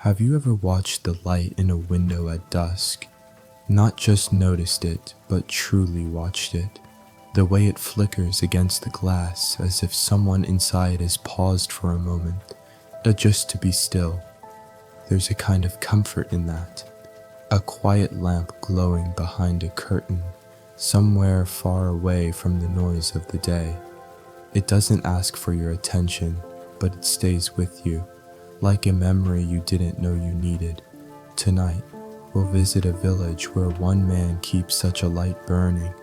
Have you ever watched the light in a window at dusk? Not just noticed it, but truly watched it. The way it flickers against the glass as if someone inside has paused for a moment, just to be still. There's a kind of comfort in that. A quiet lamp glowing behind a curtain, somewhere far away from the noise of the day. It doesn't ask for your attention, but it stays with you, like a memory you didn't know you needed. Tonight, we'll visit a village where one man keeps such a light burning,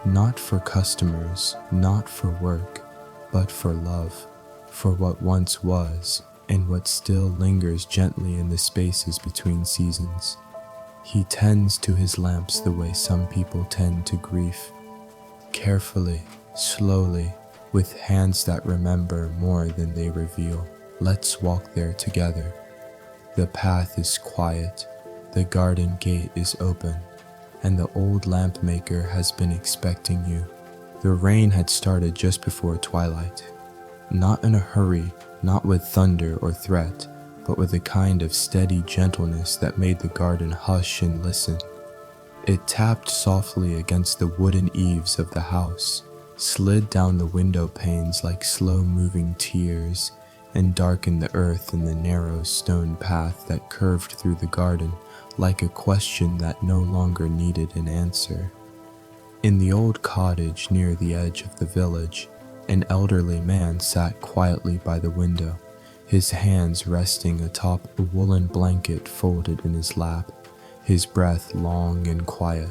not for customers, not for work, but for love, for what once was, and what still lingers gently in the spaces between seasons. He tends to his lamps the way some people tend to grief, carefully, slowly, with hands that remember more than they reveal. Let's walk there together. The path is quiet, the garden gate is open, and the old lamp maker has been expecting you. The rain had started just before twilight. Not in a hurry, not with thunder or threat, but with a kind of steady gentleness that made the garden hush and listen. It tapped softly against the wooden eaves of the house, slid down the window panes like slow-moving tears, and darkened the earth in the narrow stone path that curved through the garden like a question that no longer needed an answer. In the old cottage near the edge of the village, an elderly man sat quietly by the window, his hands resting atop a woolen blanket folded in his lap, his breath long and quiet,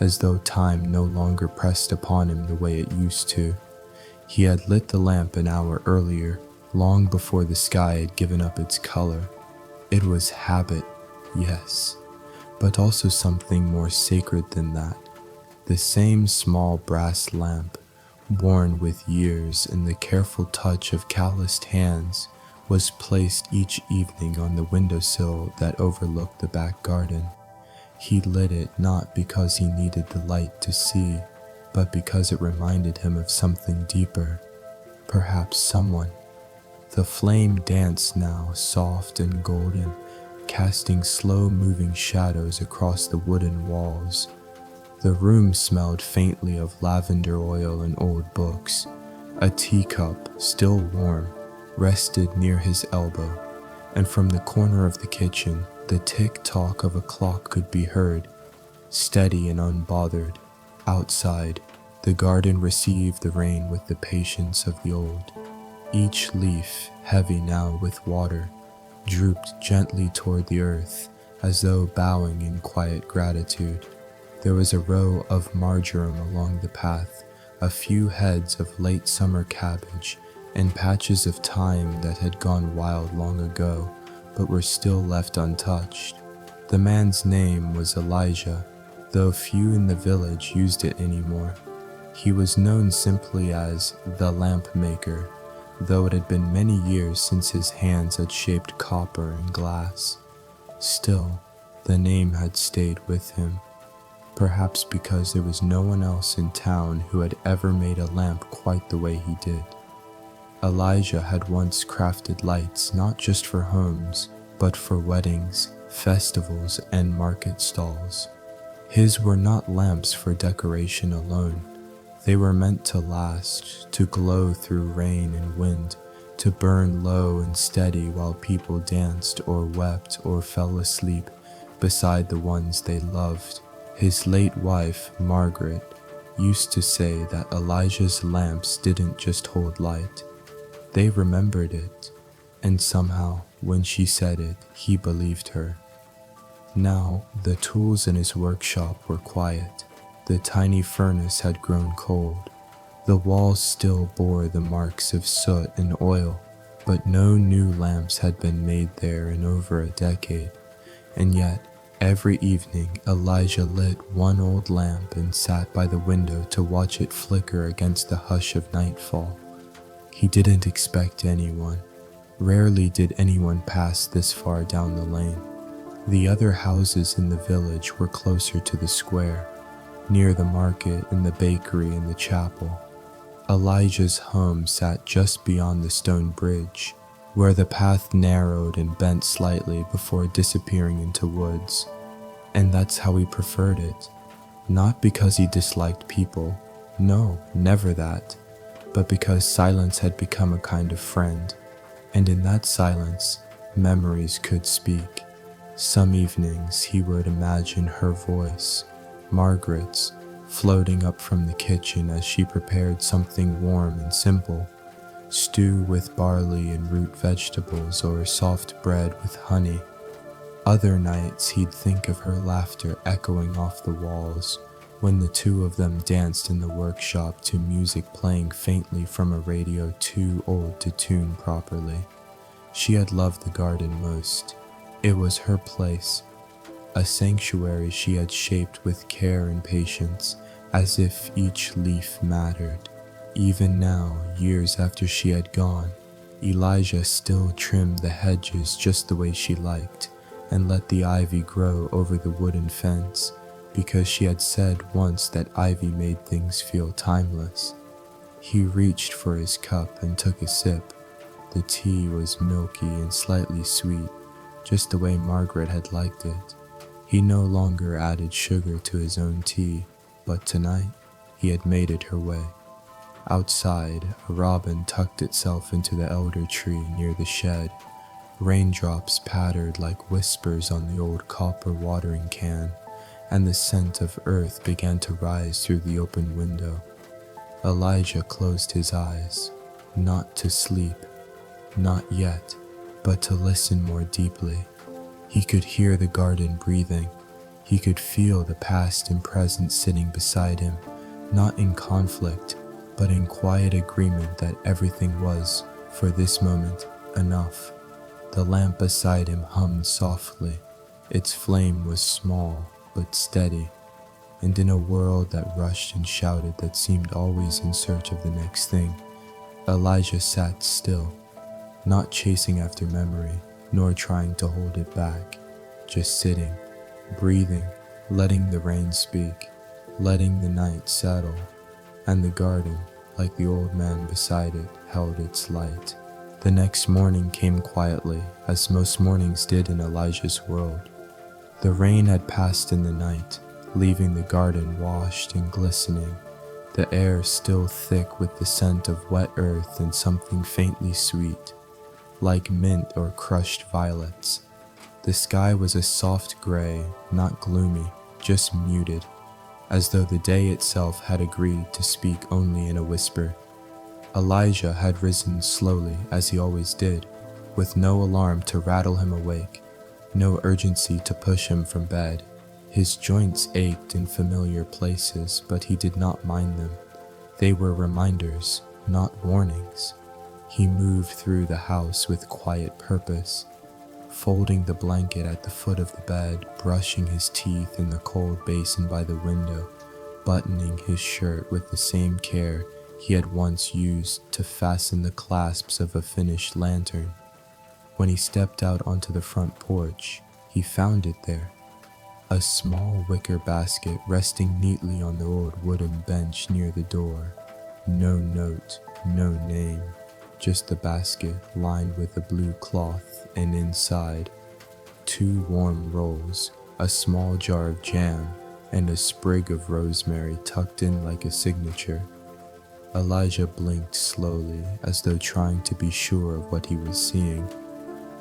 as though time no longer pressed upon him the way it used to. He had lit the lamp an hour earlier, long before the sky had given up its color. It was habit, yes, but also something more sacred than that. The same small brass lamp, worn with years and the careful touch of calloused hands, was placed each evening on the windowsill that overlooked the back garden. He lit it not because he needed the light to see, but because it reminded him of something deeper, perhaps someone. The flame danced now, soft and golden, casting slow-moving shadows across the wooden walls. The room smelled faintly of lavender oil and old books. A teacup, still warm, rested near his elbow, and from the corner of the kitchen, the tick-tock of a clock could be heard, steady and unbothered. Outside, the garden received the rain with the patience of the old. Each leaf, heavy now with water, drooped gently toward the earth, as though bowing in quiet gratitude. There was a row of marjoram along the path, a few heads of late summer cabbage, and patches of thyme that had gone wild long ago, but were still left untouched. The man's name was Elijah, though few in the village used it anymore. He was known simply as the lamp maker, though it had been many years since his hands had shaped copper and glass. Still, the name had stayed with him, perhaps because there was no one else in town who had ever made a lamp quite the way he did. Elijah had once crafted lights not just for homes, but for weddings, festivals, and market stalls. His were not lamps for decoration alone. They were meant to last, to glow through rain and wind, to burn low and steady while people danced or wept or fell asleep beside the ones they loved. His late wife, Margaret, used to say that Elijah's lamps didn't just hold light. They remembered it, and somehow, when she said it, he believed her. Now, the tools in his workshop were quiet. The tiny furnace had grown cold. The walls still bore the marks of soot and oil, but no new lamps had been made there in over a decade. And yet, every evening Elijah lit one old lamp and sat by the window to watch it flicker against the hush of nightfall. He didn't expect anyone. Rarely did anyone pass this far down the lane. The other houses in the village were closer to the square, near the market and the bakery and the chapel. Elijah's home sat just beyond the stone bridge, where the path narrowed and bent slightly before disappearing into woods. And that's how he preferred it. Not because he disliked people, no, never that, but because silence had become a kind of friend, and in that silence, memories could speak. Some evenings he would imagine her voice, Margaret's, floating up from the kitchen as she prepared something warm and simple, stew with barley and root vegetables or soft bread with honey. Other nights he'd think of her laughter echoing off the walls when the two of them danced in the workshop to music playing faintly from a radio too old to tune properly. She had loved the garden most. It was her place, a sanctuary she had shaped with care and patience, as if each leaf mattered. Even now, years after she had gone, Elijah still trimmed the hedges just the way she liked, and let the ivy grow over the wooden fence, because she had said once that ivy made things feel timeless. He reached for his cup and took a sip. The tea was milky and slightly sweet, just the way Margaret had liked it. He no longer added sugar to his own tea, but tonight he had made it her way. Outside, a robin tucked itself into the elder tree near the shed. Raindrops pattered like whispers on the old copper watering can, and the scent of earth began to rise through the open window. Elijah closed his eyes, not to sleep, not yet, but to listen more deeply. He could hear the garden breathing. He could feel the past and present sitting beside him, not in conflict, but in quiet agreement that everything was, for this moment, enough. The lamp beside him hummed softly. Its flame was small, but steady, and in a world that rushed and shouted that seemed always in search of the next thing, Elijah sat still, not chasing after memory, nor trying to hold it back, just sitting, breathing, letting the rain speak, letting the night settle, and the garden, like the old man beside it, held its light. The next morning came quietly, as most mornings did in Elijah's world. The rain had passed in the night, leaving the garden washed and glistening, the air still thick with the scent of wet earth and something faintly sweet, like mint or crushed violets. The sky was a soft gray, not gloomy, just muted, as though the day itself had agreed to speak only in a whisper. Elijah had risen slowly, as he always did, with no alarm to rattle him awake, no urgency to push him from bed. His joints ached in familiar places, but he did not mind them. They were reminders, not warnings. He moved through the house with quiet purpose, folding the blanket at the foot of the bed, brushing his teeth in the cold basin by the window, buttoning his shirt with the same care he had once used to fasten the clasps of a finished lantern. When he stepped out onto the front porch, he found it there, a small wicker basket resting neatly on the old wooden bench near the door. No note, no name, just the basket lined with a blue cloth, and inside, 2 warm rolls, a small jar of jam, and a sprig of rosemary tucked in like a signature. Elijah blinked slowly, as though trying to be sure of what he was seeing.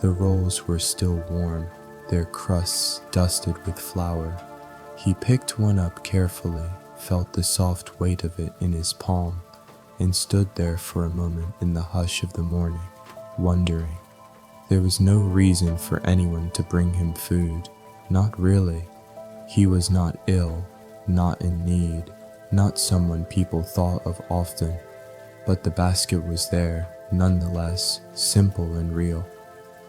The rolls were still warm, their crusts dusted with flour. He picked one up carefully, felt the soft weight of it in his palm, and stood there for a moment in the hush of the morning, wondering. There was no reason for anyone to bring him food, not really. He was not ill, not in need, not someone people thought of often, but the basket was there, nonetheless, simple and real.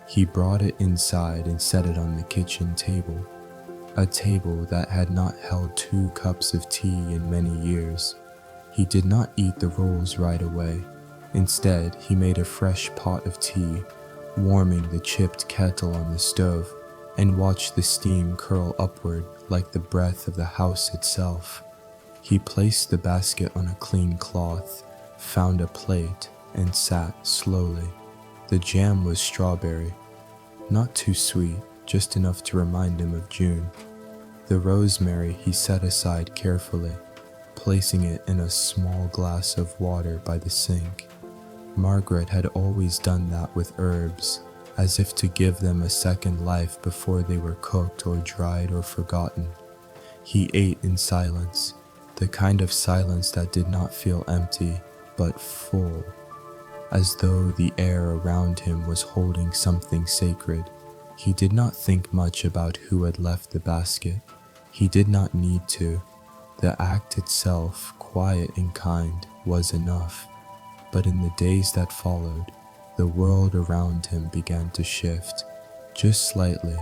He brought it inside and set it on the kitchen table, a table that had not held 2 cups of tea in many years. He did not eat the rolls right away. Instead, he made a fresh pot of tea, warming the chipped kettle on the stove, and watched the steam curl upward like the breath of the house itself. He placed the basket on a clean cloth, found a plate, and sat slowly. The jam was strawberry, not too sweet, just enough to remind him of June. The rosemary he set aside carefully, placing it in a small glass of water by the sink. Margaret had always done that with herbs, as if to give them a second life before they were cooked or dried or forgotten. He ate in silence, the kind of silence that did not feel empty, but full, as though the air around him was holding something sacred. He did not think much about who had left the basket. He did not need to. The act itself, quiet and kind, was enough. But in the days that followed, the world around him began to shift, just slightly,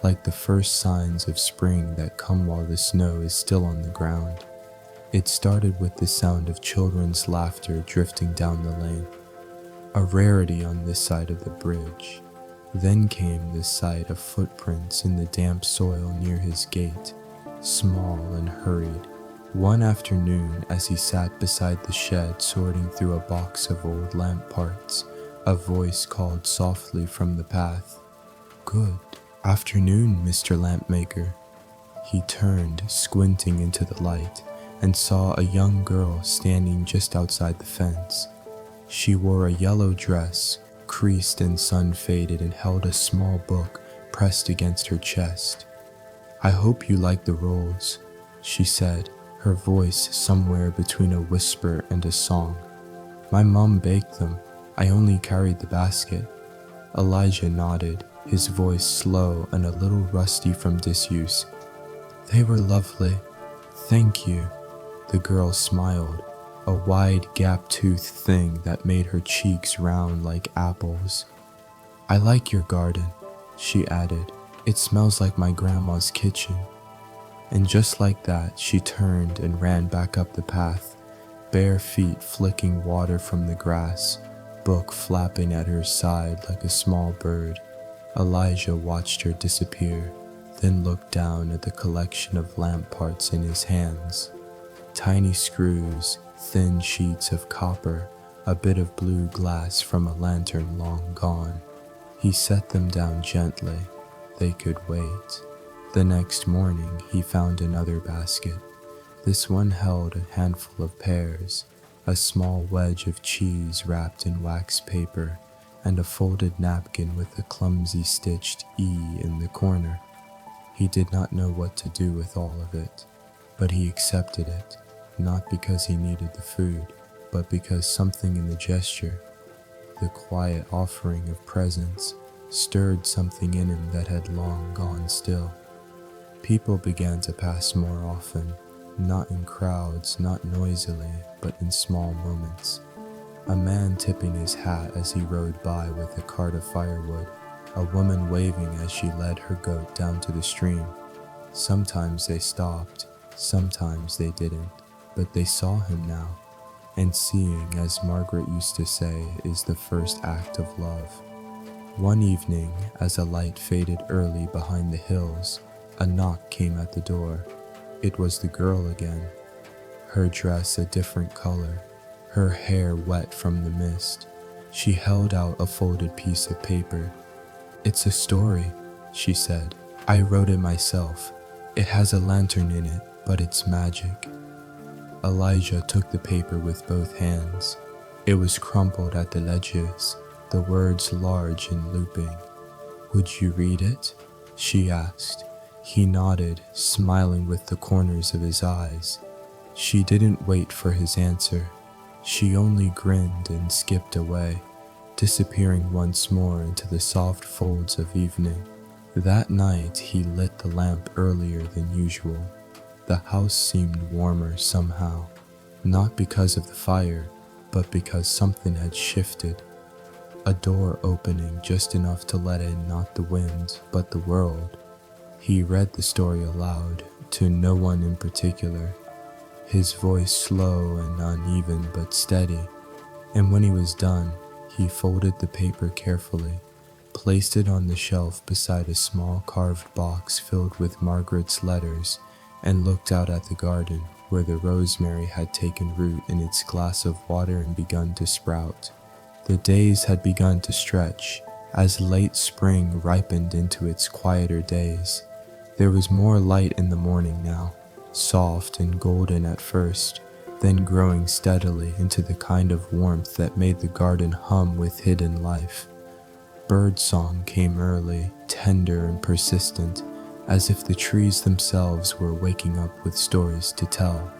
like the first signs of spring that come while the snow is still on the ground. It started with the sound of children's laughter drifting down the lane, a rarity on this side of the bridge. Then came the sight of footprints in the damp soil near his gate, small and hurried. One afternoon, as he sat beside the shed sorting through a box of old lamp parts, a voice called softly from the path, "Good afternoon, Mr. Lampmaker." He turned, squinting into the light, and saw a young girl standing just outside the fence. She wore a yellow dress, creased and sun-faded, and held a small book pressed against her chest. "I hope you like the rolls," she said, her voice somewhere between a whisper and a song. "My mom baked them. I only carried the basket." Elijah nodded, his voice slow and a little rusty from disuse. "They were lovely. Thank you." The girl smiled, a wide gap-toothed thing that made her cheeks round like apples. "I like your garden," she added. "It smells like my grandma's kitchen." And just like that, she turned and ran back up the path, bare feet flicking water from the grass, book flapping at her side like a small bird. Elijah watched her disappear, then looked down at the collection of lamp parts in his hands. Tiny screws, thin sheets of copper, a bit of blue glass from a lantern long gone. He set them down gently. They could wait. The next morning, he found another basket. This one held a handful of pears, a small wedge of cheese wrapped in wax paper, and a folded napkin with a clumsy stitched E in the corner. He did not know what to do with all of it, but he accepted it, not because he needed the food, but because something in the gesture, the quiet offering of presents, stirred something in him that had long gone still. People began to pass more often, not in crowds, not noisily, but in small moments. A man tipping his hat as he rode by with a cart of firewood, a woman waving as she led her goat down to the stream. Sometimes they stopped, sometimes they didn't, but they saw him now, and seeing, as Margaret used to say, is the first act of love. One evening, as a light faded early behind the hills, a knock came at the door. It was the girl again, her dress a different color, her hair wet from the mist. She held out a folded piece of paper. "It's a story," she said. "I wrote it myself. It has a lantern in it, but it's magic." Elijah took the paper with both hands. It was crumpled at the edges, the words large and looping. "Would you read it?" she asked. He nodded, smiling with the corners of his eyes. She didn't wait for his answer. She only grinned and skipped away, disappearing once more into the soft folds of evening. That night he lit the lamp earlier than usual. The house seemed warmer somehow, not because of the fire, but because something had shifted. A door opening just enough to let in not the wind, but the world. He read the story aloud, to no one in particular, his voice slow and uneven but steady, and when he was done, he folded the paper carefully, placed it on the shelf beside a small carved box filled with Margaret's letters, and looked out at the garden where the rosemary had taken root in its glass of water and begun to sprout. The days had begun to stretch as late spring ripened into its quieter days. There was more light in the morning now, soft and golden at first, then growing steadily into the kind of warmth that made the garden hum with hidden life. Birdsong came early, tender and persistent, as if the trees themselves were waking up with stories to tell.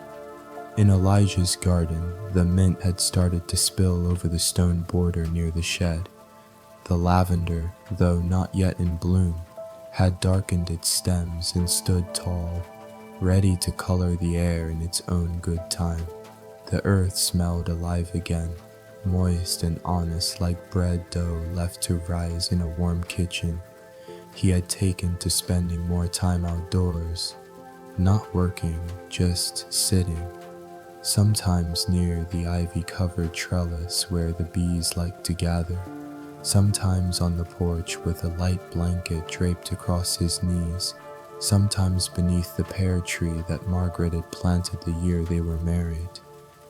In Elijah's garden, the mint had started to spill over the stone border near the shed. The lavender, though not yet in bloom, had darkened its stems and stood tall, ready to color the air in its own good time. The earth smelled alive again, moist and honest like bread dough left to rise in a warm kitchen. He had taken to spending more time outdoors, not working, just sitting, sometimes near the ivy-covered trellis where the bees liked to gather, sometimes on the porch with a light blanket draped across his knees, sometimes beneath the pear tree that Margaret had planted the year they were married.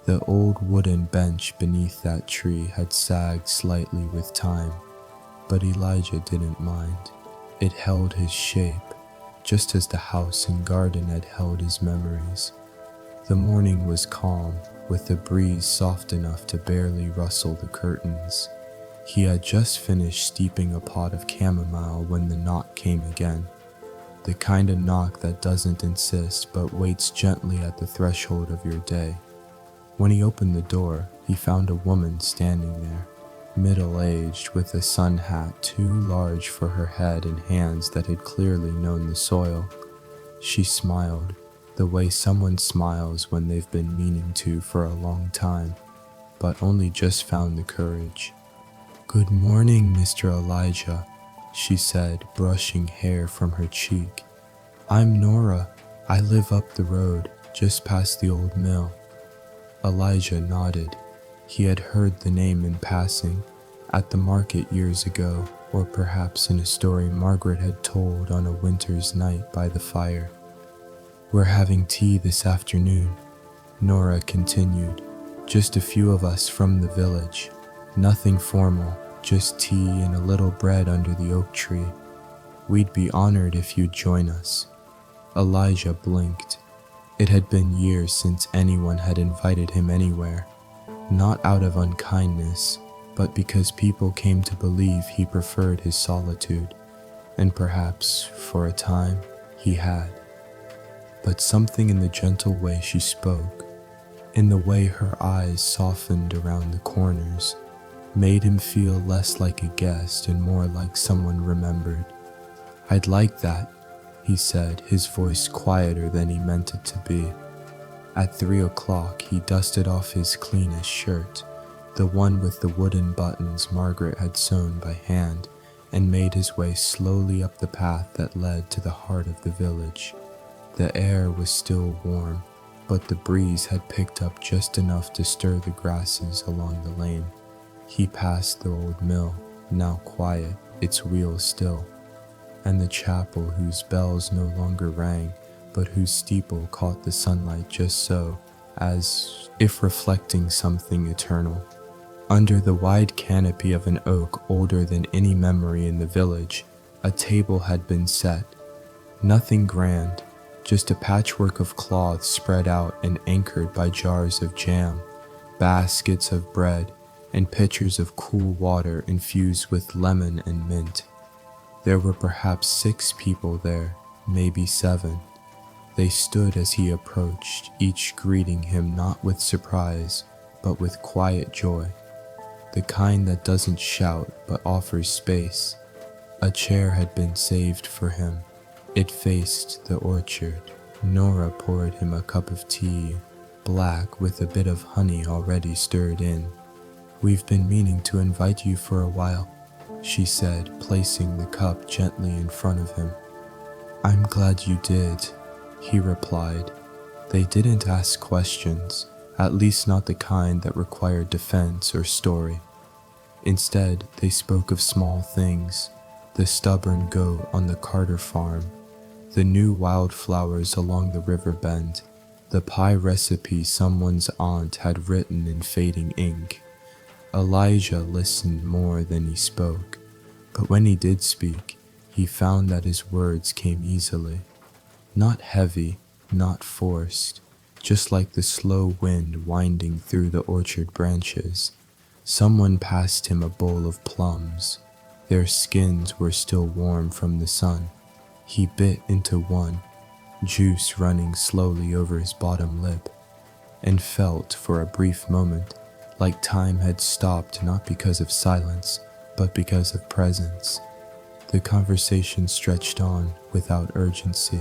The old wooden bench beneath that tree had sagged slightly with time, but Elijah didn't mind. It held his shape, just as the house and garden had held his memories. The morning was calm, with the breeze soft enough to barely rustle the curtains. He had just finished steeping a pot of chamomile when the knock came again. The kind of knock that doesn't insist but waits gently at the threshold of your day. When he opened the door, he found a woman standing there, middle-aged, with a sun hat too large for her head and hands that had clearly known the soil. She smiled, the way someone smiles when they've been meaning to for a long time, but only just found the courage. "Good morning, Mr. Elijah," she said, brushing hair from her cheek. "I'm Nora. I live up the road, just past the old mill." Elijah nodded. He had heard the name in passing, at the market years ago, or perhaps in a story Margaret had told on a winter's night by the fire. "We're having tea this afternoon," Nora continued. "Just a few of us from the village. Nothing formal, just tea and a little bread under the oak tree. We'd be honored if you'd join us." Elijah blinked. It had been years since anyone had invited him anywhere, not out of unkindness, but because people came to believe he preferred his solitude, and perhaps, for a time, he had. But something in the gentle way she spoke, in the way her eyes softened around the corners, made him feel less like a guest and more like someone remembered. "I'd like that," he said, his voice quieter than he meant it to be. At 3 o'clock, he dusted off his cleanest shirt, the one with the wooden buttons Margaret had sewn by hand, and made his way slowly up the path that led to the heart of the village. The air was still warm, but the breeze had picked up just enough to stir the grasses along the lane. He passed the old mill, now quiet, its wheels still, and the chapel whose bells no longer rang, but whose steeple caught the sunlight just so, as if reflecting something eternal. Under the wide canopy of an oak older than any memory in the village, a table had been set. Nothing grand, just a patchwork of cloth spread out and anchored by jars of jam, baskets of bread, and pitchers of cool water infused with lemon and mint. There were perhaps 6 people there, maybe 7. They stood as he approached, each greeting him not with surprise, but with quiet joy, the kind that doesn't shout but offers space. A chair had been saved for him. It faced the orchard. Nora poured him a cup of tea, black with a bit of honey already stirred in. "We've been meaning to invite you for a while," she said, placing the cup gently in front of him. "I'm glad you did," he replied. They didn't ask questions, at least not the kind that required defense or story. Instead, they spoke of small things, the stubborn goat on the Carter farm, the new wildflowers along the river bend, the pie recipe someone's aunt had written in fading ink. Elijah listened more than he spoke, but when he did speak, he found that his words came easily. Not heavy, not forced, just like the slow wind winding through the orchard branches. Someone passed him a bowl of plums. Their skins were still warm from the sun. He bit into one, juice running slowly over his bottom lip, and felt for a brief moment like time had stopped, not because of silence, but because of presence. The conversation stretched on without urgency.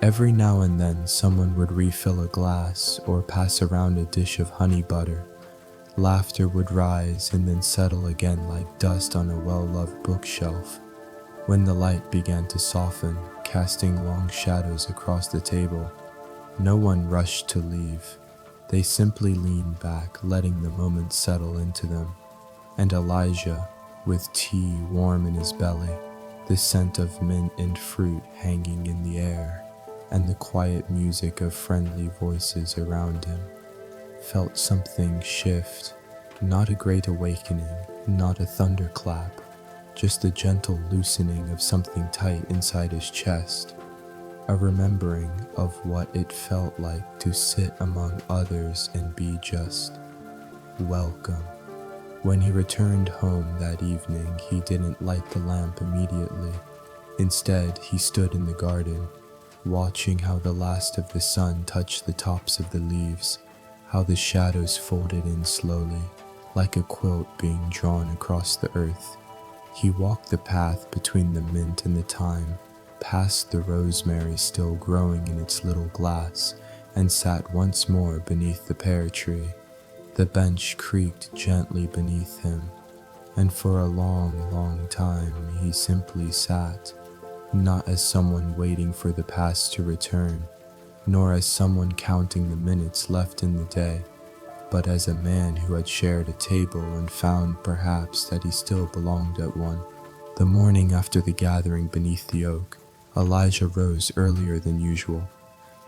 Every now and then someone would refill a glass or pass around a dish of honey butter. Laughter would rise and then settle again like dust on a well-loved bookshelf. When the light began to soften, casting long shadows across the table, no one rushed to leave. They simply leaned back, letting the moment settle into them. And Elijah, with tea warm in his belly, the scent of mint and fruit hanging in the air, and the quiet music of friendly voices around him, felt something shift. Not a great awakening, not a thunderclap, just a gentle loosening of something tight inside his chest. A remembering of what it felt like to sit among others and be just welcome. When he returned home that evening, he didn't light the lamp immediately. Instead, he stood in the garden, watching how the last of the sun touched the tops of the leaves, how the shadows folded in slowly, like a quilt being drawn across the earth. He walked the path between the mint and the thyme, past the rosemary still growing in its little glass, and sat once more beneath the pear tree. The bench creaked gently beneath him, and for a long, long time he simply sat, not as someone waiting for the past to return, nor as someone counting the minutes left in the day, but as a man who had shared a table and found perhaps that he still belonged at one. The morning after the gathering beneath the oak, Elijah rose earlier than usual.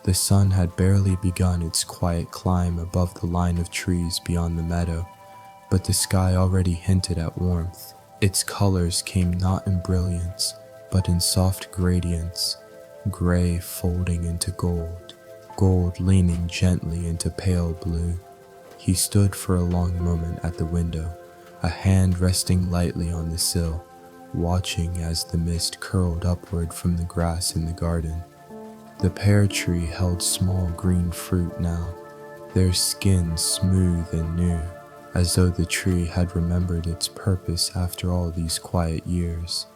The sun had barely begun its quiet climb above the line of trees beyond the meadow, but the sky already hinted at warmth. Its colors came not in brilliance, but in soft gradients, gray folding into gold, gold leaning gently into pale blue. He stood for a long moment at the window, a hand resting lightly on the sill, watching as the mist curled upward from the grass in the garden. The pear tree held small green fruit now, their skins smooth and new, as though the tree had remembered its purpose after all these quiet years.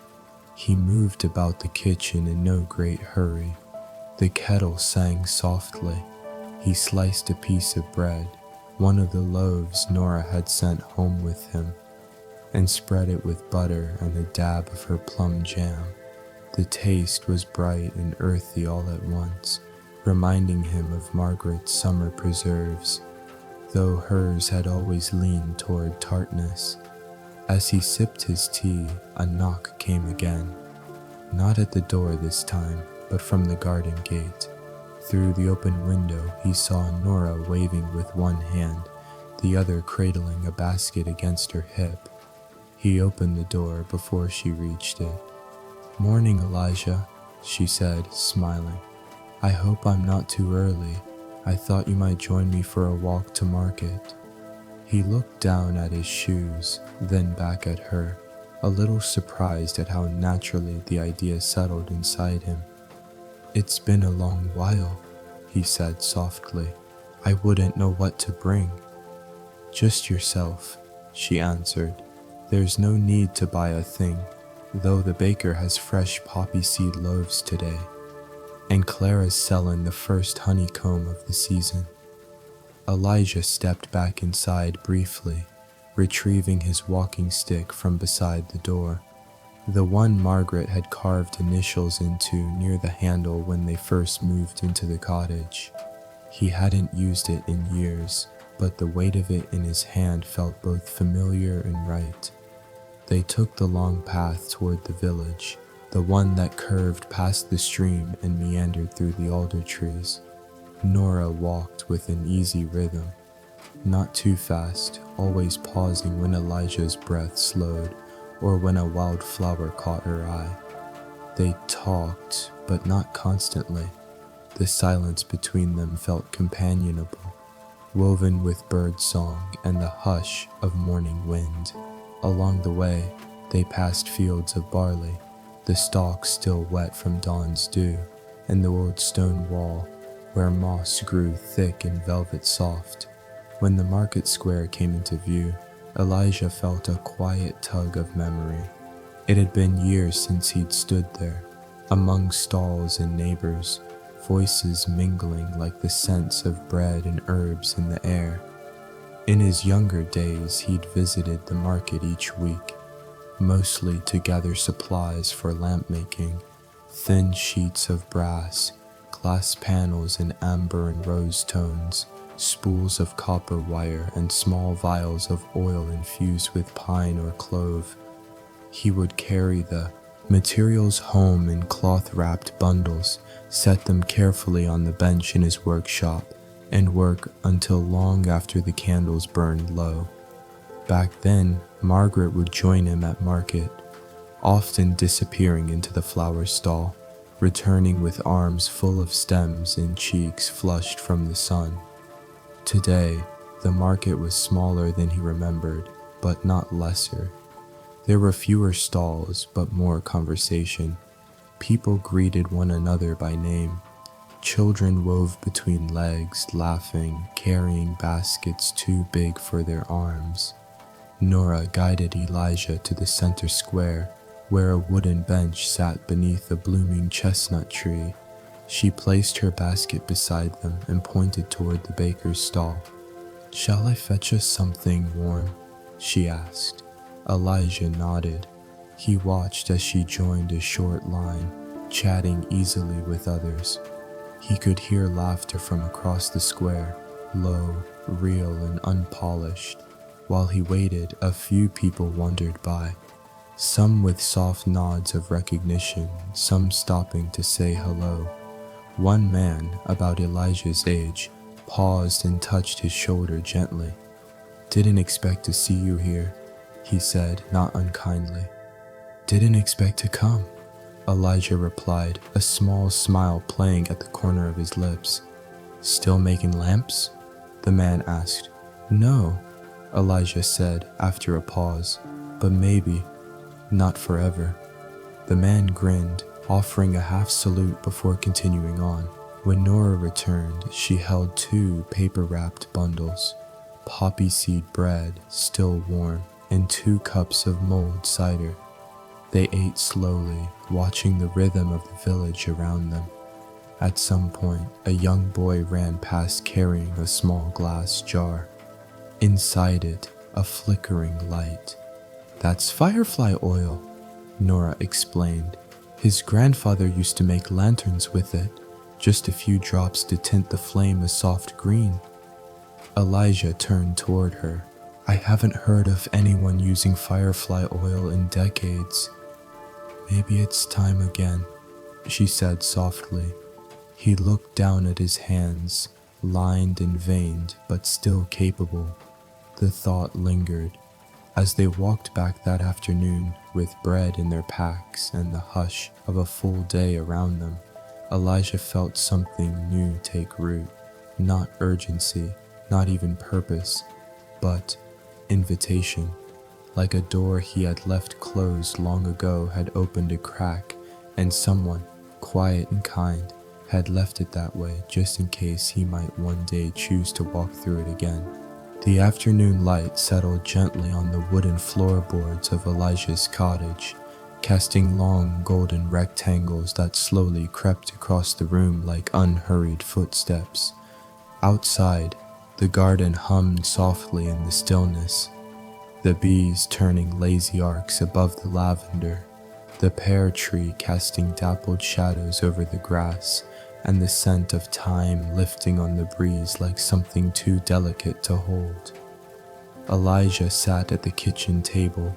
He moved about the kitchen in no great hurry. The kettle sang softly. He sliced a piece of bread, one of the loaves Nora had sent home with him, and spread it with butter and a dab of her plum jam. The taste was bright and earthy all at once, reminding him of Margaret's summer preserves, though hers had always leaned toward tartness. As he sipped his tea, a knock came again. Not at the door this time, but from the garden gate. Through the open window, he saw Nora waving with one hand, the other cradling a basket against her hip. He opened the door before she reached it. "Morning, Elijah," she said, smiling. "I hope I'm not too early. I thought you might join me for a walk to market." He looked down at his shoes, then back at her, a little surprised at how naturally the idea settled inside him. "It's been a long while," he said softly. "I wouldn't know what to bring." "Just yourself," she answered. "There's no need to buy a thing, though the baker has fresh poppy seed loaves today, and Clara's selling the first honeycomb of the season." Elijah stepped back inside briefly, retrieving his walking stick from beside the door, the one Margaret had carved initials into near the handle when they first moved into the cottage. He hadn't used it in years, but the weight of it in his hand felt both familiar and right. They took the long path toward the village, the one that curved past the stream and meandered through the alder trees. Nora walked with an easy rhythm, not too fast, always pausing when Elijah's breath slowed or when a wildflower caught her eye. They talked, but not constantly. The silence between them felt companionable, woven with bird song and the hush of morning wind. Along the way, they passed fields of barley, the stalks still wet from dawn's dew, and the old stone wall, where moss grew thick and velvet soft. When the market square came into view, Elijah felt a quiet tug of memory. It had been years since he'd stood there, among stalls and neighbors, voices mingling like the scents of bread and herbs in the air. In his younger days, he'd visited the market each week, mostly to gather supplies for lamp making, thin sheets of brass, glass panels in amber and rose tones, spools of copper wire, and small vials of oil infused with pine or clove. He would carry the materials home in cloth-wrapped bundles, set them carefully on the bench in his workshop, and work until long after the candles burned low. Back then, Margaret would join him at market, often disappearing into the flower stall, returning with arms full of stems and cheeks flushed from the sun. Today, the market was smaller than he remembered, but not lesser. There were fewer stalls, but more conversation. People greeted one another by name. Children wove between legs, laughing, carrying baskets too big for their arms. Nora guided Elijah to the center square, where a wooden bench sat beneath a blooming chestnut tree. She placed her basket beside them and pointed toward the baker's stall. "Shall I fetch us something warm?" she asked. Elijah nodded. He watched as she joined a short line, chatting easily with others. He could hear laughter from across the square, low, real, and unpolished. While he waited, a few people wandered by, some with soft nods of recognition, some stopping to say hello. One man, about Elijah's age, paused and touched his shoulder gently. "Didn't expect to see you here," he said, not unkindly. "Didn't expect to come," Elijah replied, a small smile playing at the corner of his lips. "Still making lamps?" the man asked. "No," Elijah said after a pause, "but maybe, not forever." The man grinned, offering a half salute before continuing on. When Nora returned, she held 2 paper-wrapped bundles, poppy seed bread, still warm, and 2 cups of mulled cider. They ate slowly, watching the rhythm of the village around them. At some point, a young boy ran past carrying a small glass jar. Inside it, a flickering light. "That's firefly oil," Nora explained. "His grandfather used to make lanterns with it, just a few drops to tint the flame a soft green." Elijah turned toward her. "I haven't heard of anyone using firefly oil in decades." "Maybe it's time again," she said softly. He looked down at his hands, lined and veined, but still capable. The thought lingered. As they walked back that afternoon, with bread in their packs and the hush of a full day around them, Elijah felt something new take root. Not urgency, not even purpose, but invitation. Like a door he had left closed long ago had opened a crack, and someone, quiet and kind, had left it that way just in case he might one day choose to walk through it again. The afternoon light settled gently on the wooden floorboards of Elijah's cottage, casting long golden rectangles that slowly crept across the room like unhurried footsteps. Outside, the garden hummed softly in the stillness, the bees turning lazy arcs above the lavender, the pear tree casting dappled shadows over the grass, and the scent of thyme lifting on the breeze like something too delicate to hold. Elijah sat at the kitchen table,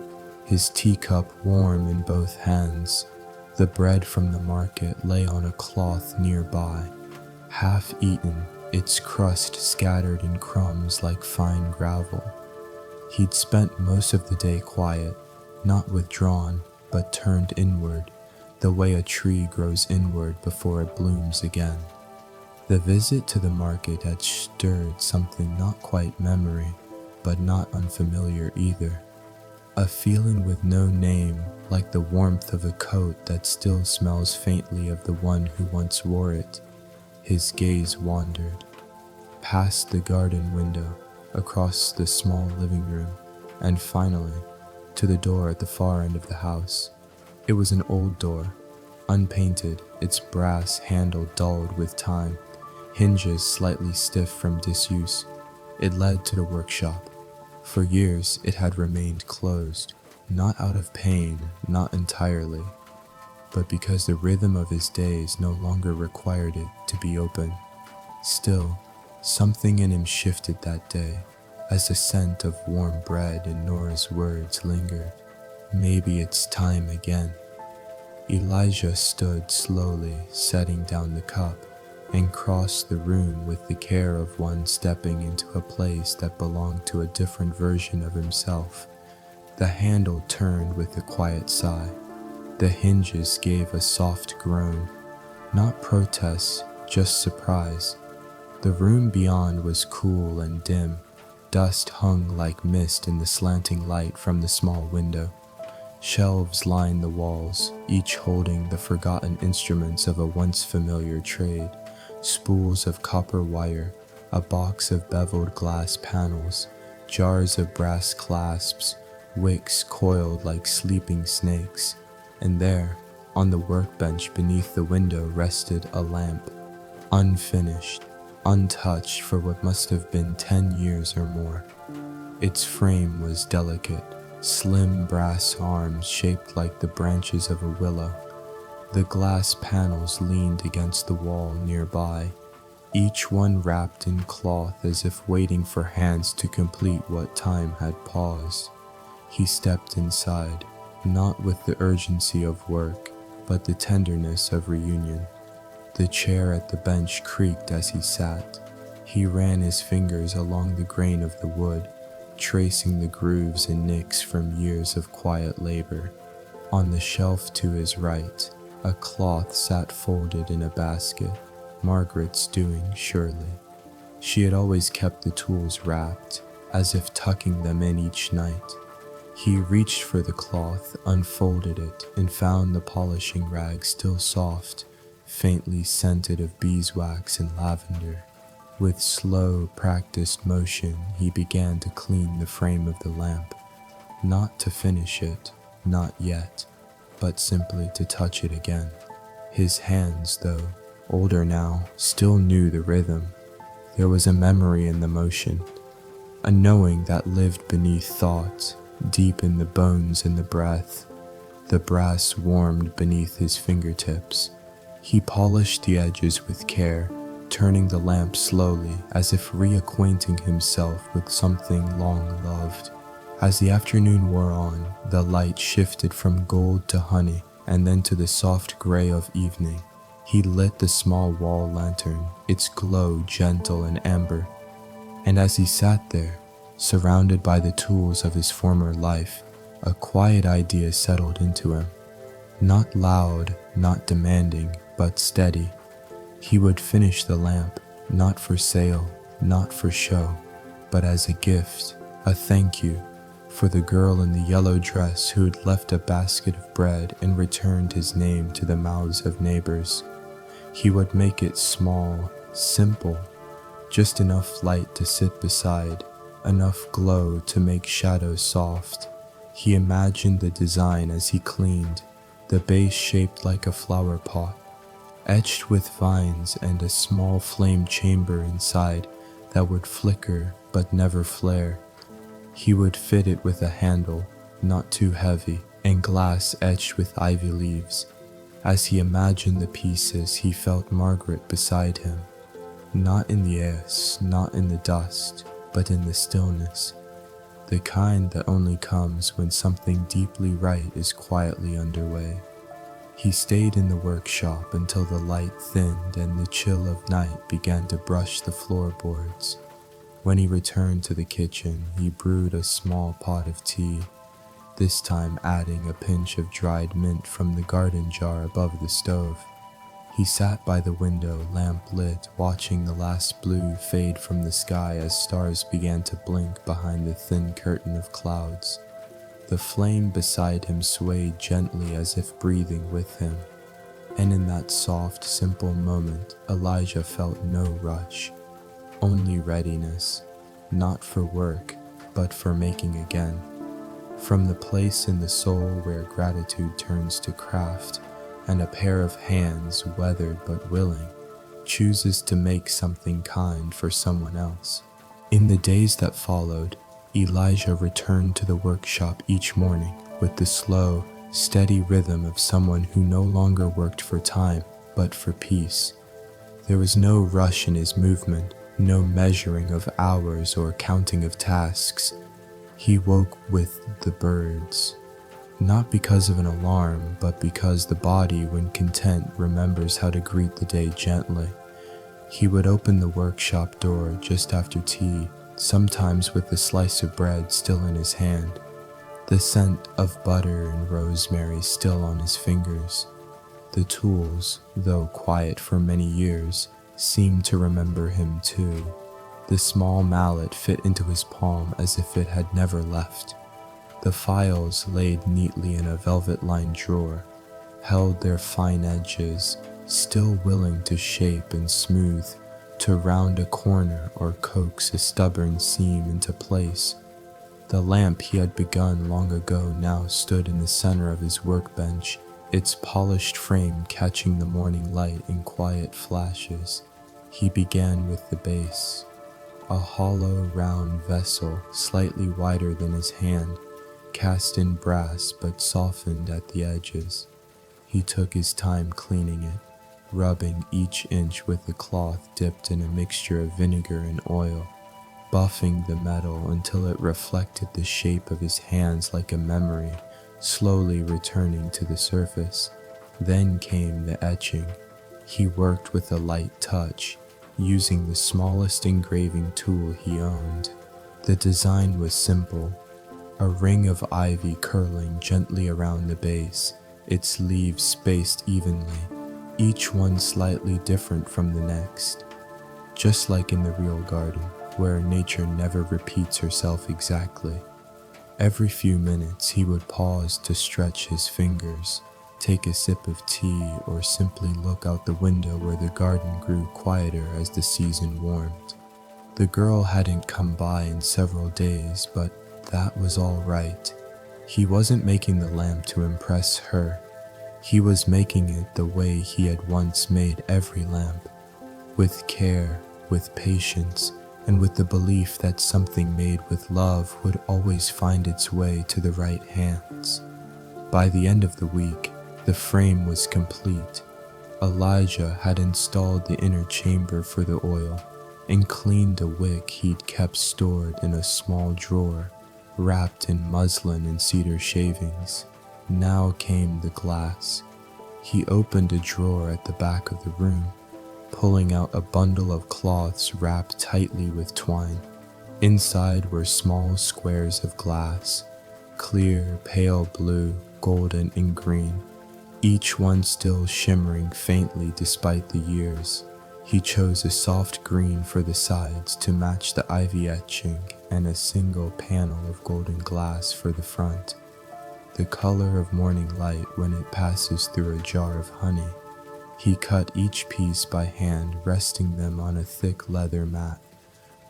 his teacup warm in both hands. The bread from the market lay on a cloth nearby, half eaten, its crust scattered in crumbs like fine gravel. He'd spent most of the day quiet, not withdrawn, but turned inward, the way a tree grows inward before it blooms again. The visit to the market had stirred something not quite memory, but not unfamiliar either. A feeling with no name, like the warmth of a coat that still smells faintly of the one who once wore it. His gaze wandered, past the garden window, across the small living room, and finally, to the door at the far end of the house. It was an old door, unpainted, its brass handle dulled with time, hinges slightly stiff from disuse. It led to the workshop. For years it had remained closed, not out of pain, not entirely, but because the rhythm of his days no longer required it to be open. Still, something in him shifted that day, as the scent of warm bread and Nora's words lingered. Maybe it's time again. Elijah stood slowly, setting down the cup, and crossed the room with the care of one stepping into a place that belonged to a different version of himself. The handle turned with a quiet sigh. The hinges gave a soft groan, not protest, just surprise. The room beyond was cool and dim. Dust hung like mist in the slanting light from the small window. Shelves lined the walls, each holding the forgotten instruments of a once familiar trade. Spools of copper wire, a box of beveled glass panels, jars of brass clasps, wicks coiled like sleeping snakes. And there, on the workbench beneath the window, rested a lamp, unfinished, untouched for what must have been 10 years or more. Its frame was delicate, slim brass arms shaped like the branches of a willow. The glass panels leaned against the wall nearby, each one wrapped in cloth as if waiting for hands to complete what time had paused. He stepped inside, not with the urgency of work, but the tenderness of reunion. The chair at the bench creaked as he sat. He ran his fingers along the grain of the wood, tracing the grooves and nicks from years of quiet labor. On the shelf to his right, a cloth sat folded in a basket, Margaret's doing surely. She had always kept the tools wrapped, as if tucking them in each night. He reached for the cloth, unfolded it, and found the polishing rag still soft, faintly scented of beeswax and lavender. With slow, practiced motion, he began to clean the frame of the lamp. Not to finish it, not yet, but simply to touch it again. His hands, though older now, still knew the rhythm. There was a memory in the motion, a knowing that lived beneath thought, deep in the bones and the breath. The brass warmed beneath his fingertips. He polished the edges with care, turning the lamp slowly, as if reacquainting himself with something long loved. As the afternoon wore on, the light shifted from gold to honey, and then to the soft gray of evening. He lit the small wall lantern, its glow gentle and amber. And as he sat there, surrounded by the tools of his former life, a quiet idea settled into him. Not loud, not demanding, but steady. He would finish the lamp, not for sale, not for show, but as a gift, a thank you, for the girl in the yellow dress who had left a basket of bread and returned his name to the mouths of neighbors. He would make it small, simple, just enough light to sit beside, enough glow to make shadows soft. He imagined the design as he cleaned, the base shaped like a flower pot, etched with vines and a small flame chamber inside that would flicker but never flare. He would fit it with a handle, not too heavy, and glass etched with ivy leaves. As he imagined the pieces, he felt Margaret beside him, not in the air, not in the dust, but in the stillness, the kind that only comes when something deeply right is quietly underway. He stayed in the workshop until the light thinned and the chill of night began to brush the floorboards. When he returned to the kitchen, he brewed a small pot of tea, this time adding a pinch of dried mint from the garden jar above the stove. He sat by the window, lamp lit, watching the last blue fade from the sky as stars began to blink behind the thin curtain of clouds. The flame beside him swayed gently as if breathing with him, and in that soft, simple moment, Elijah felt no rush, only readiness, not for work, but for making again. From the place in the soul where gratitude turns to craft, and a pair of hands, weathered but willing, chooses to make something kind for someone else. In the days that followed, Elijah returned to the workshop each morning with the slow, steady rhythm of someone who no longer worked for time, but for peace. There was no rush in his movement, no measuring of hours or counting of tasks. He woke with the birds, not because of an alarm, but because the body, when content, remembers how to greet the day gently. He would open the workshop door just after tea, sometimes with a slice of bread still in his hand, the scent of butter and rosemary still on his fingers. The tools, though quiet for many years, seemed to remember him too. The small mallet fit into his palm as if it had never left. The files, laid neatly in a velvet-lined drawer, held their fine edges, still willing to shape and smooth, to round a corner or coax a stubborn seam into place. The lamp he had begun long ago now stood in the center of his workbench, its polished frame catching the morning light in quiet flashes. He began with the base, a hollow, round vessel slightly wider than his hand, cast in brass but softened at the edges. He took his time cleaning it, rubbing each inch with a cloth dipped in a mixture of vinegar and oil, buffing the metal until it reflected the shape of his hands like a memory, slowly returning to the surface. Then came the etching. He worked with a light touch, using the smallest engraving tool he owned. The design was simple, a ring of ivy curling gently around the base, its leaves spaced evenly, each one slightly different from the next. Just like in the real garden, where nature never repeats herself exactly. Every few minutes he would pause to stretch his fingers, take a sip of tea, or simply look out the window where the garden grew quieter as the season warmed. The girl hadn't come by in several days, but that was all right. He wasn't making the lamp to impress her. He was making it the way he had once made every lamp, with care, with patience, and with the belief that something made with love would always find its way to the right hands. By the end of the week, the frame was complete. Elijah had installed the inner chamber for the oil and cleaned a wick he'd kept stored in a small drawer, wrapped in muslin and cedar shavings. Now came the glass. He opened a drawer at the back of the room, pulling out a bundle of cloths wrapped tightly with twine. Inside were small squares of glass, clear, pale blue, golden, and green, each one still shimmering faintly despite the years. He chose a soft green for the sides to match the ivy etching and a single panel of golden glass for the front, the color of morning light when it passes through a jar of honey. He cut each piece by hand, resting them on a thick leather mat,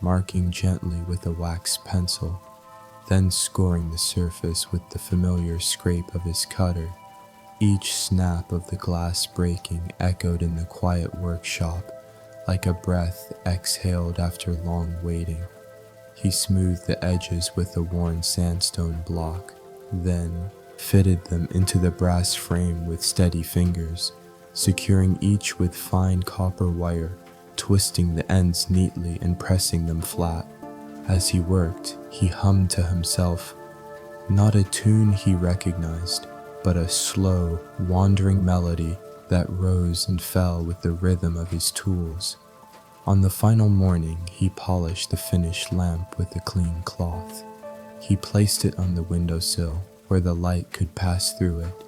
marking gently with a wax pencil, then scoring the surface with the familiar scrape of his cutter. Each snap of the glass breaking echoed in the quiet workshop like a breath exhaled after long waiting. He smoothed the edges with a worn sandstone block, then fitted them into the brass frame with steady fingers, securing each with fine copper wire, twisting the ends neatly and pressing them flat. As he worked, he hummed to himself, not a tune he recognized, but a slow, wandering melody that rose and fell with the rhythm of his tools. On the final morning, he polished the finished lamp with a clean cloth. He placed it on the windowsill where the light could pass through it,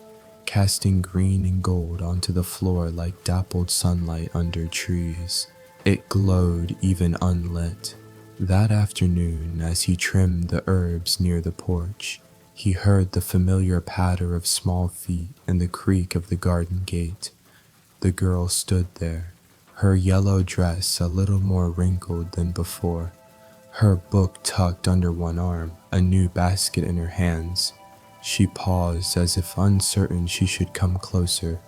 casting green and gold onto the floor like dappled sunlight under trees. It glowed even unlit. That afternoon, as he trimmed the herbs near the porch, he heard the familiar patter of small feet and the creak of the garden gate. The girl stood there, her yellow dress a little more wrinkled than before, her book tucked under one arm, a new basket in her hands. She paused as if uncertain she should come closer.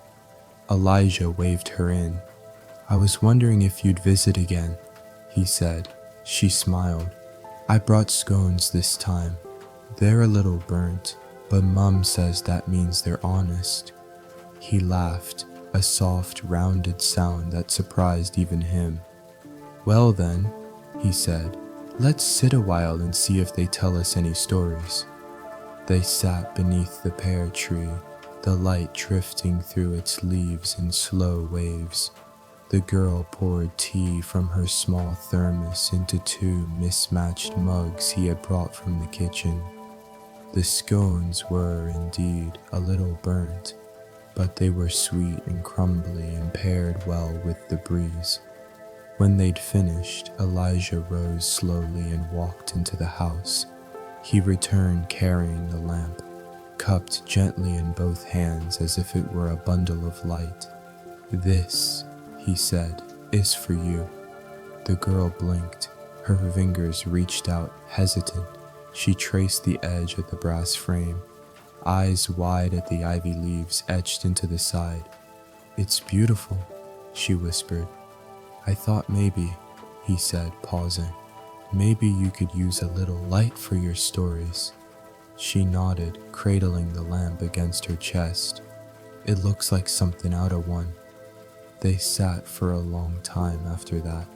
Elijah waved her in. "I was wondering if you'd visit again," he said. She smiled. "I brought scones this time. They're a little burnt, but Mum says that means they're honest." He laughed, a soft, rounded sound that surprised even him. "Well then," he said, "let's sit a while and see if they tell us any stories." They sat beneath the pear tree, the light drifting through its leaves in slow waves. The girl poured tea from her small thermos into two mismatched mugs he had brought from the kitchen. The scones were, indeed, a little burnt, but they were sweet and crumbly and paired well with the breeze. When they'd finished, Elijah rose slowly and walked into the house. He returned carrying the lamp, cupped gently in both hands as if it were a bundle of light. "This," he said, "is for you." The girl blinked. Her fingers reached out, hesitant. She traced the edge of the brass frame, eyes wide at the ivy leaves etched into the side. "It's beautiful," she whispered. "I thought maybe," he said, pausing, "maybe you could use a little light for your stories." She nodded, cradling the lamp against her chest. "It looks like something out of one." They sat for a long time after that,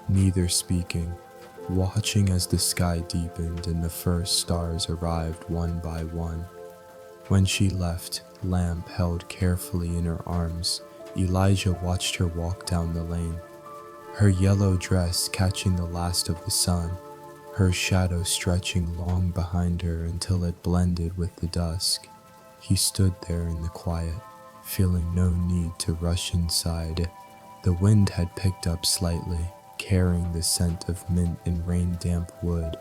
neither speaking, watching as the sky deepened and the first stars arrived one by one. When she left, lamp held carefully in her arms, Elijah watched her walk down the lane, her yellow dress catching the last of the sun, her shadow stretching long behind her until it blended with the dusk. He stood there in the quiet, feeling no need to rush inside. The wind had picked up slightly, carrying the scent of mint and rain-damp wood.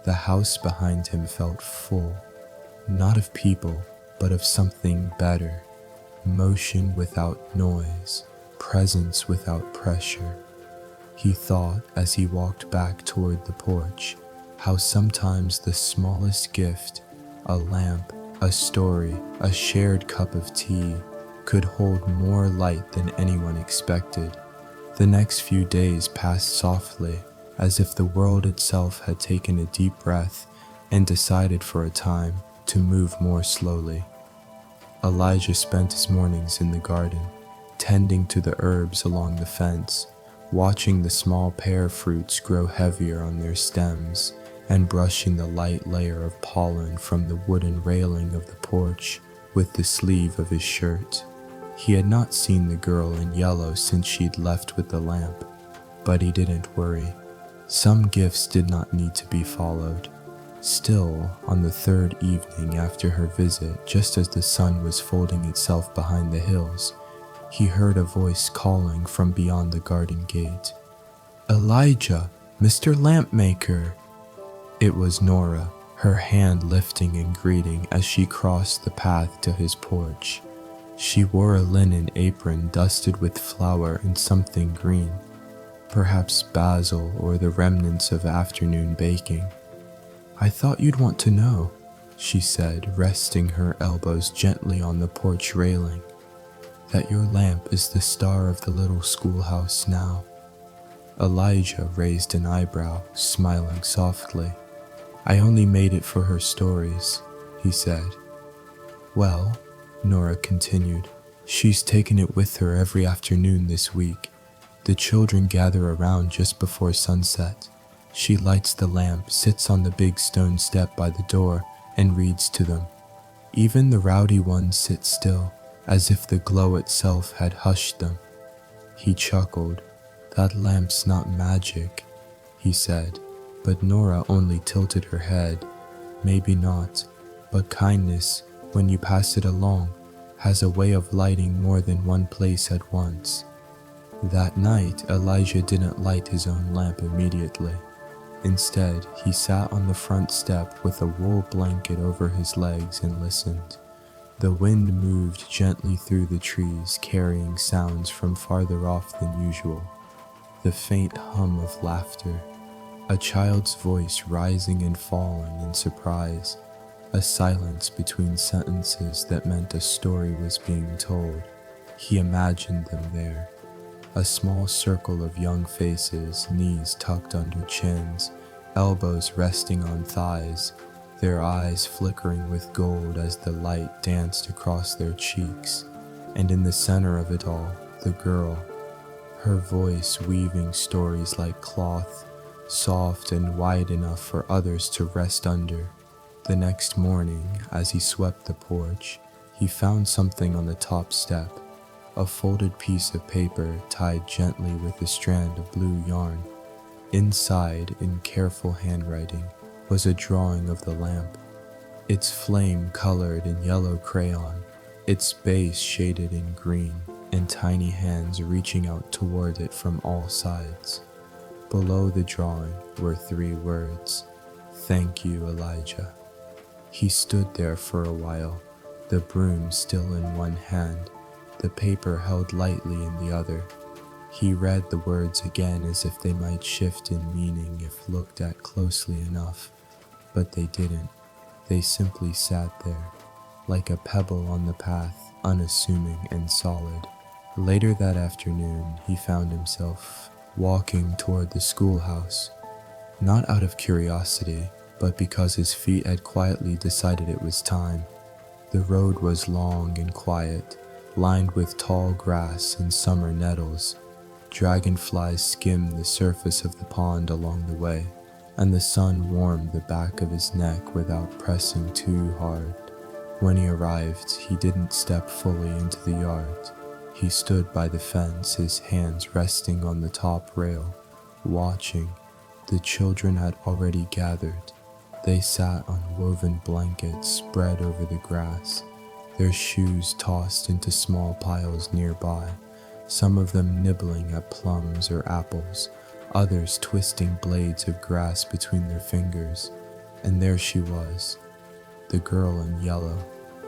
The house behind him felt full, not of people, but of something better. Motion without noise, presence without pressure. He thought, as he walked back toward the porch, how sometimes the smallest gift, a lamp, a story, a shared cup of tea, could hold more light than anyone expected. The next few days passed softly, as if the world itself had taken a deep breath and decided for a time to move more slowly. Elijah spent his mornings in the garden, tending to the herbs along the fence, watching the small pear fruits grow heavier on their stems, and brushing the light layer of pollen from the wooden railing of the porch with the sleeve of his shirt. He had not seen the girl in yellow since she'd left with the lamp, but he didn't worry. Some gifts did not need to be followed. Still, on the third evening after her visit, just as the sun was folding itself behind the hills, he heard a voice calling from beyond the garden gate. "Elijah, Mr. Lampmaker!" It was Nora, her hand lifting in greeting as she crossed the path to his porch. She wore a linen apron dusted with flour and something green, perhaps basil or the remnants of afternoon baking. "I thought you'd want to know," she said, resting her elbows gently on the porch railing, "that your lamp is the star of the little schoolhouse now." Elijah raised an eyebrow, smiling softly. "I only made it for her stories," he said. "Well," Nora continued, "she's taken it with her every afternoon this week. The children gather around just before sunset. She lights the lamp, sits on the big stone step by the door, and reads to them. Even the rowdy ones sit still, as if the glow itself had hushed them. He chuckled. "That lamp's not magic," he said, but Nora only tilted her head. "Maybe not, but kindness, when you pass it along, has a way of lighting more than one place at once." That night, Elijah didn't light his own lamp immediately. Instead, he sat on the front step with a wool blanket over his legs and listened. The wind moved gently through the trees, carrying sounds from farther off than usual. The faint hum of laughter, a child's voice rising and falling in surprise, a silence between sentences that meant a story was being told. He imagined them there. A small circle of young faces, knees tucked under chins, elbows resting on thighs, their eyes flickering with gold as the light danced across their cheeks. And in the center of it all, the girl, her voice weaving stories like cloth, soft and wide enough for others to rest under. The next morning, as he swept the porch, he found something on the top step. A folded piece of paper tied gently with a strand of blue yarn. Inside, in careful handwriting, was a drawing of the lamp, its flame colored in yellow crayon, its base shaded in green, and tiny hands reaching out toward it from all sides. Below the drawing were 3 words: "Thank you, Elijah." He stood there for a while, the broom still in one hand, the paper held lightly in the other. He read the words again as if they might shift in meaning if looked at closely enough, but they didn't. They simply sat there, like a pebble on the path, unassuming and solid. Later that afternoon, he found himself walking toward the schoolhouse, not out of curiosity, but because his feet had quietly decided it was time. The road was long and quiet, lined with tall grass and summer nettles. Dragonflies skimmed the surface of the pond along the way, and the sun warmed the back of his neck without pressing too hard. When he arrived, he didn't step fully into the yard. He stood by the fence, his hands resting on the top rail, watching. The children had already gathered. They sat on woven blankets spread over the grass, their shoes tossed into small piles nearby, some of them nibbling at plums or apples, others twisting blades of grass between their fingers. And there she was, the girl in yellow,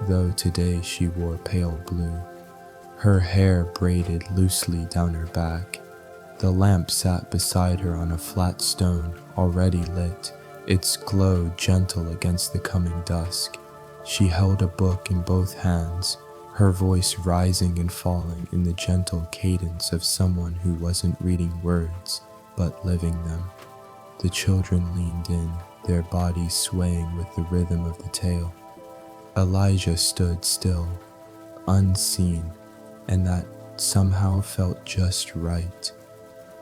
though today she wore pale blue, her hair braided loosely down her back. The lamp sat beside her on a flat stone, already lit, its glow gentle against the coming dusk. She held a book in both hands, her voice rising and falling in the gentle cadence of someone who wasn't reading words, but living them. The children leaned in, their bodies swaying with the rhythm of the tale. Elijah stood still, unseen, and that somehow felt just right.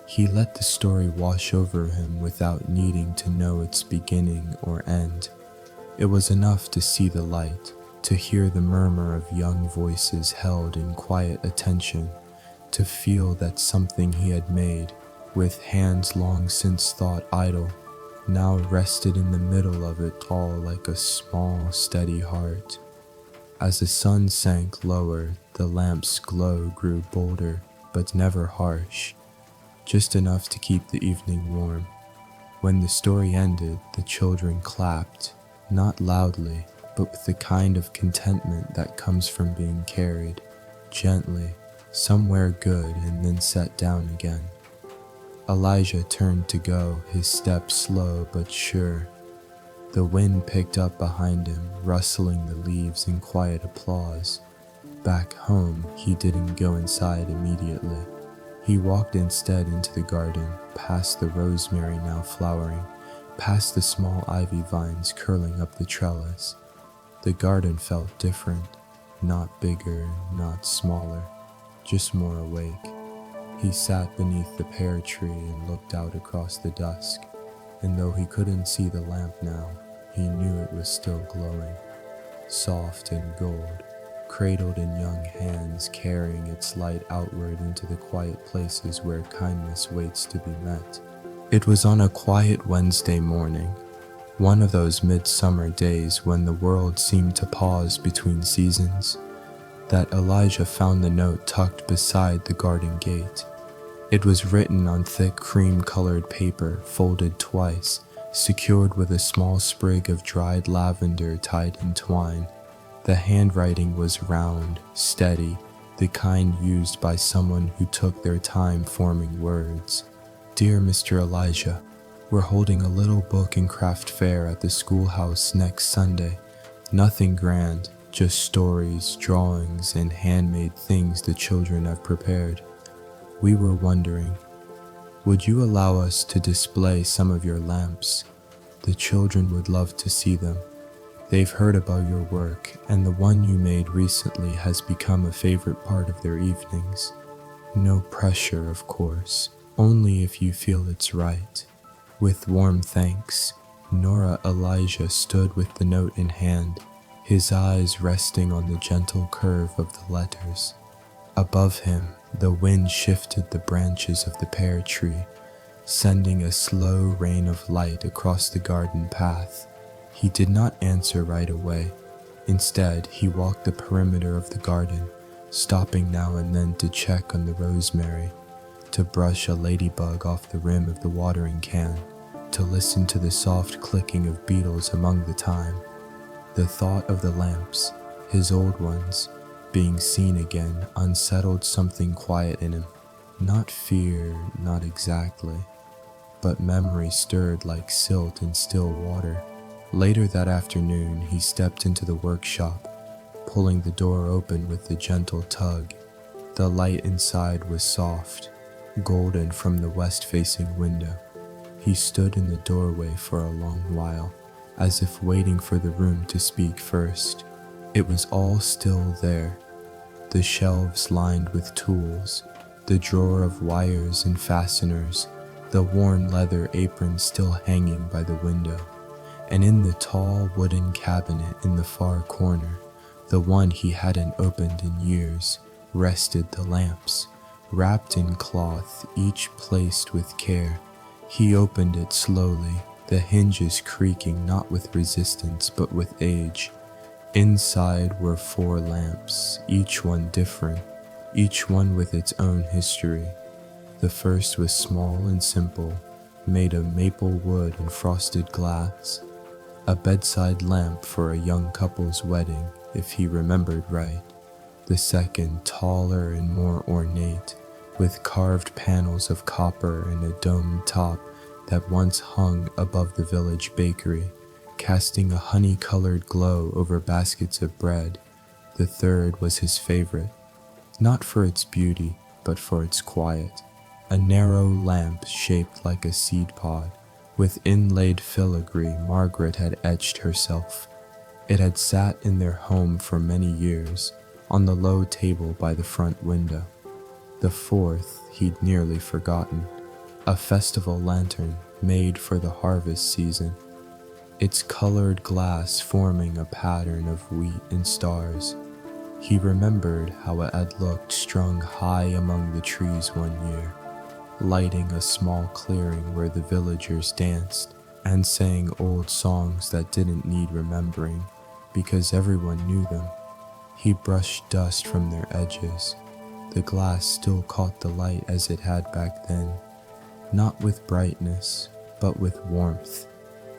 He let the story wash over him without needing to know its beginning or end. It was enough to see the light, to hear the murmur of young voices held in quiet attention, to feel that something he had made, with hands long since thought idle, now rested in the middle of it all like a small, steady heart. As the sun sank lower, the lamp's glow grew bolder, but never harsh, just enough to keep the evening warm. When the story ended, the children clapped, not loudly, but with the kind of contentment that comes from being carried, gently, somewhere good, and then set down again. Elijah turned to go, his step slow but sure. The wind picked up behind him, rustling the leaves in quiet applause. Back home, he didn't go inside immediately. He walked instead into the garden, past the rosemary now flowering, past the small ivy vines curling up the trellis. The garden felt different, not bigger, not smaller, just more awake. He sat beneath the pear tree and looked out across the dusk, and though he couldn't see the lamp now, he knew it was still glowing. soft and gold, cradled in young hands, carrying its light outward into the quiet places where kindness waits to be met. It was on a quiet Wednesday morning, one of those midsummer days when the world seemed to pause between seasons, that Elijah found the note tucked beside the garden gate. It was written on thick cream-colored paper, folded twice, secured with a small sprig of dried lavender tied in twine. The handwriting was round, steady, the kind used by someone who took their time forming words. Dear Mr. Elijah, we're holding a little book and craft fair at the schoolhouse next Sunday. Nothing grand, just stories, drawings, and handmade things the children have prepared. We were wondering, would you allow us to display some of your lamps? The children would love to see them. They've heard about your work, and the one you made recently has become a favorite part of their evenings. No pressure, of course, only if you feel it's right. With warm thanks, Nora Elijah stood with the note in hand, his eyes resting on the gentle curve of the letters. Above him, the wind shifted the branches of the pear tree, sending a slow rain of light across the garden path. He did not answer right away. Instead, he walked the perimeter of the garden, stopping now and then to check on the rosemary, to brush a ladybug off the rim of the watering can, to listen to the soft clicking of beetles among the thyme. The thought of the lamps, his old ones, being seen again unsettled something quiet in him. Not fear, not exactly, but memory stirred like silt in still water. Later that afternoon, he stepped into the workshop, pulling the door open with a gentle tug. The light inside was soft, golden from the west-facing window. He stood in the doorway for a long while, as if waiting for the room to speak first. It was all still there. The shelves lined with tools, the drawer of wires and fasteners, the worn leather apron still hanging by the window. And in the tall wooden cabinet in the far corner, the one he hadn't opened in years, rested the lamps, wrapped in cloth, each placed with care. He opened it slowly, the hinges creaking not with resistance but with age. Inside were 4 lamps, each one different, each one with its own history. The first was small and simple, made of maple wood and frosted glass. A bedside lamp for a young couple's wedding, if he remembered right. The second, taller and more ornate, with carved panels of copper and a domed top that once hung above the village bakery, casting a honey-colored glow over baskets of bread. The third was his favorite, not for its beauty, but for its quiet. A narrow lamp shaped like a seed pod, with inlaid filigree Margaret had etched herself. It had sat in their home for many years, on the low table by the front window. The fourth he'd nearly forgotten, a festival lantern made for the harvest season, its colored glass forming a pattern of wheat and stars. He remembered how it had looked strung high among the trees one year, lighting a small clearing where the villagers danced and sang old songs that didn't need remembering because everyone knew them. He brushed dust from their edges. The glass still caught the light as it had back then, not with brightness, but with warmth.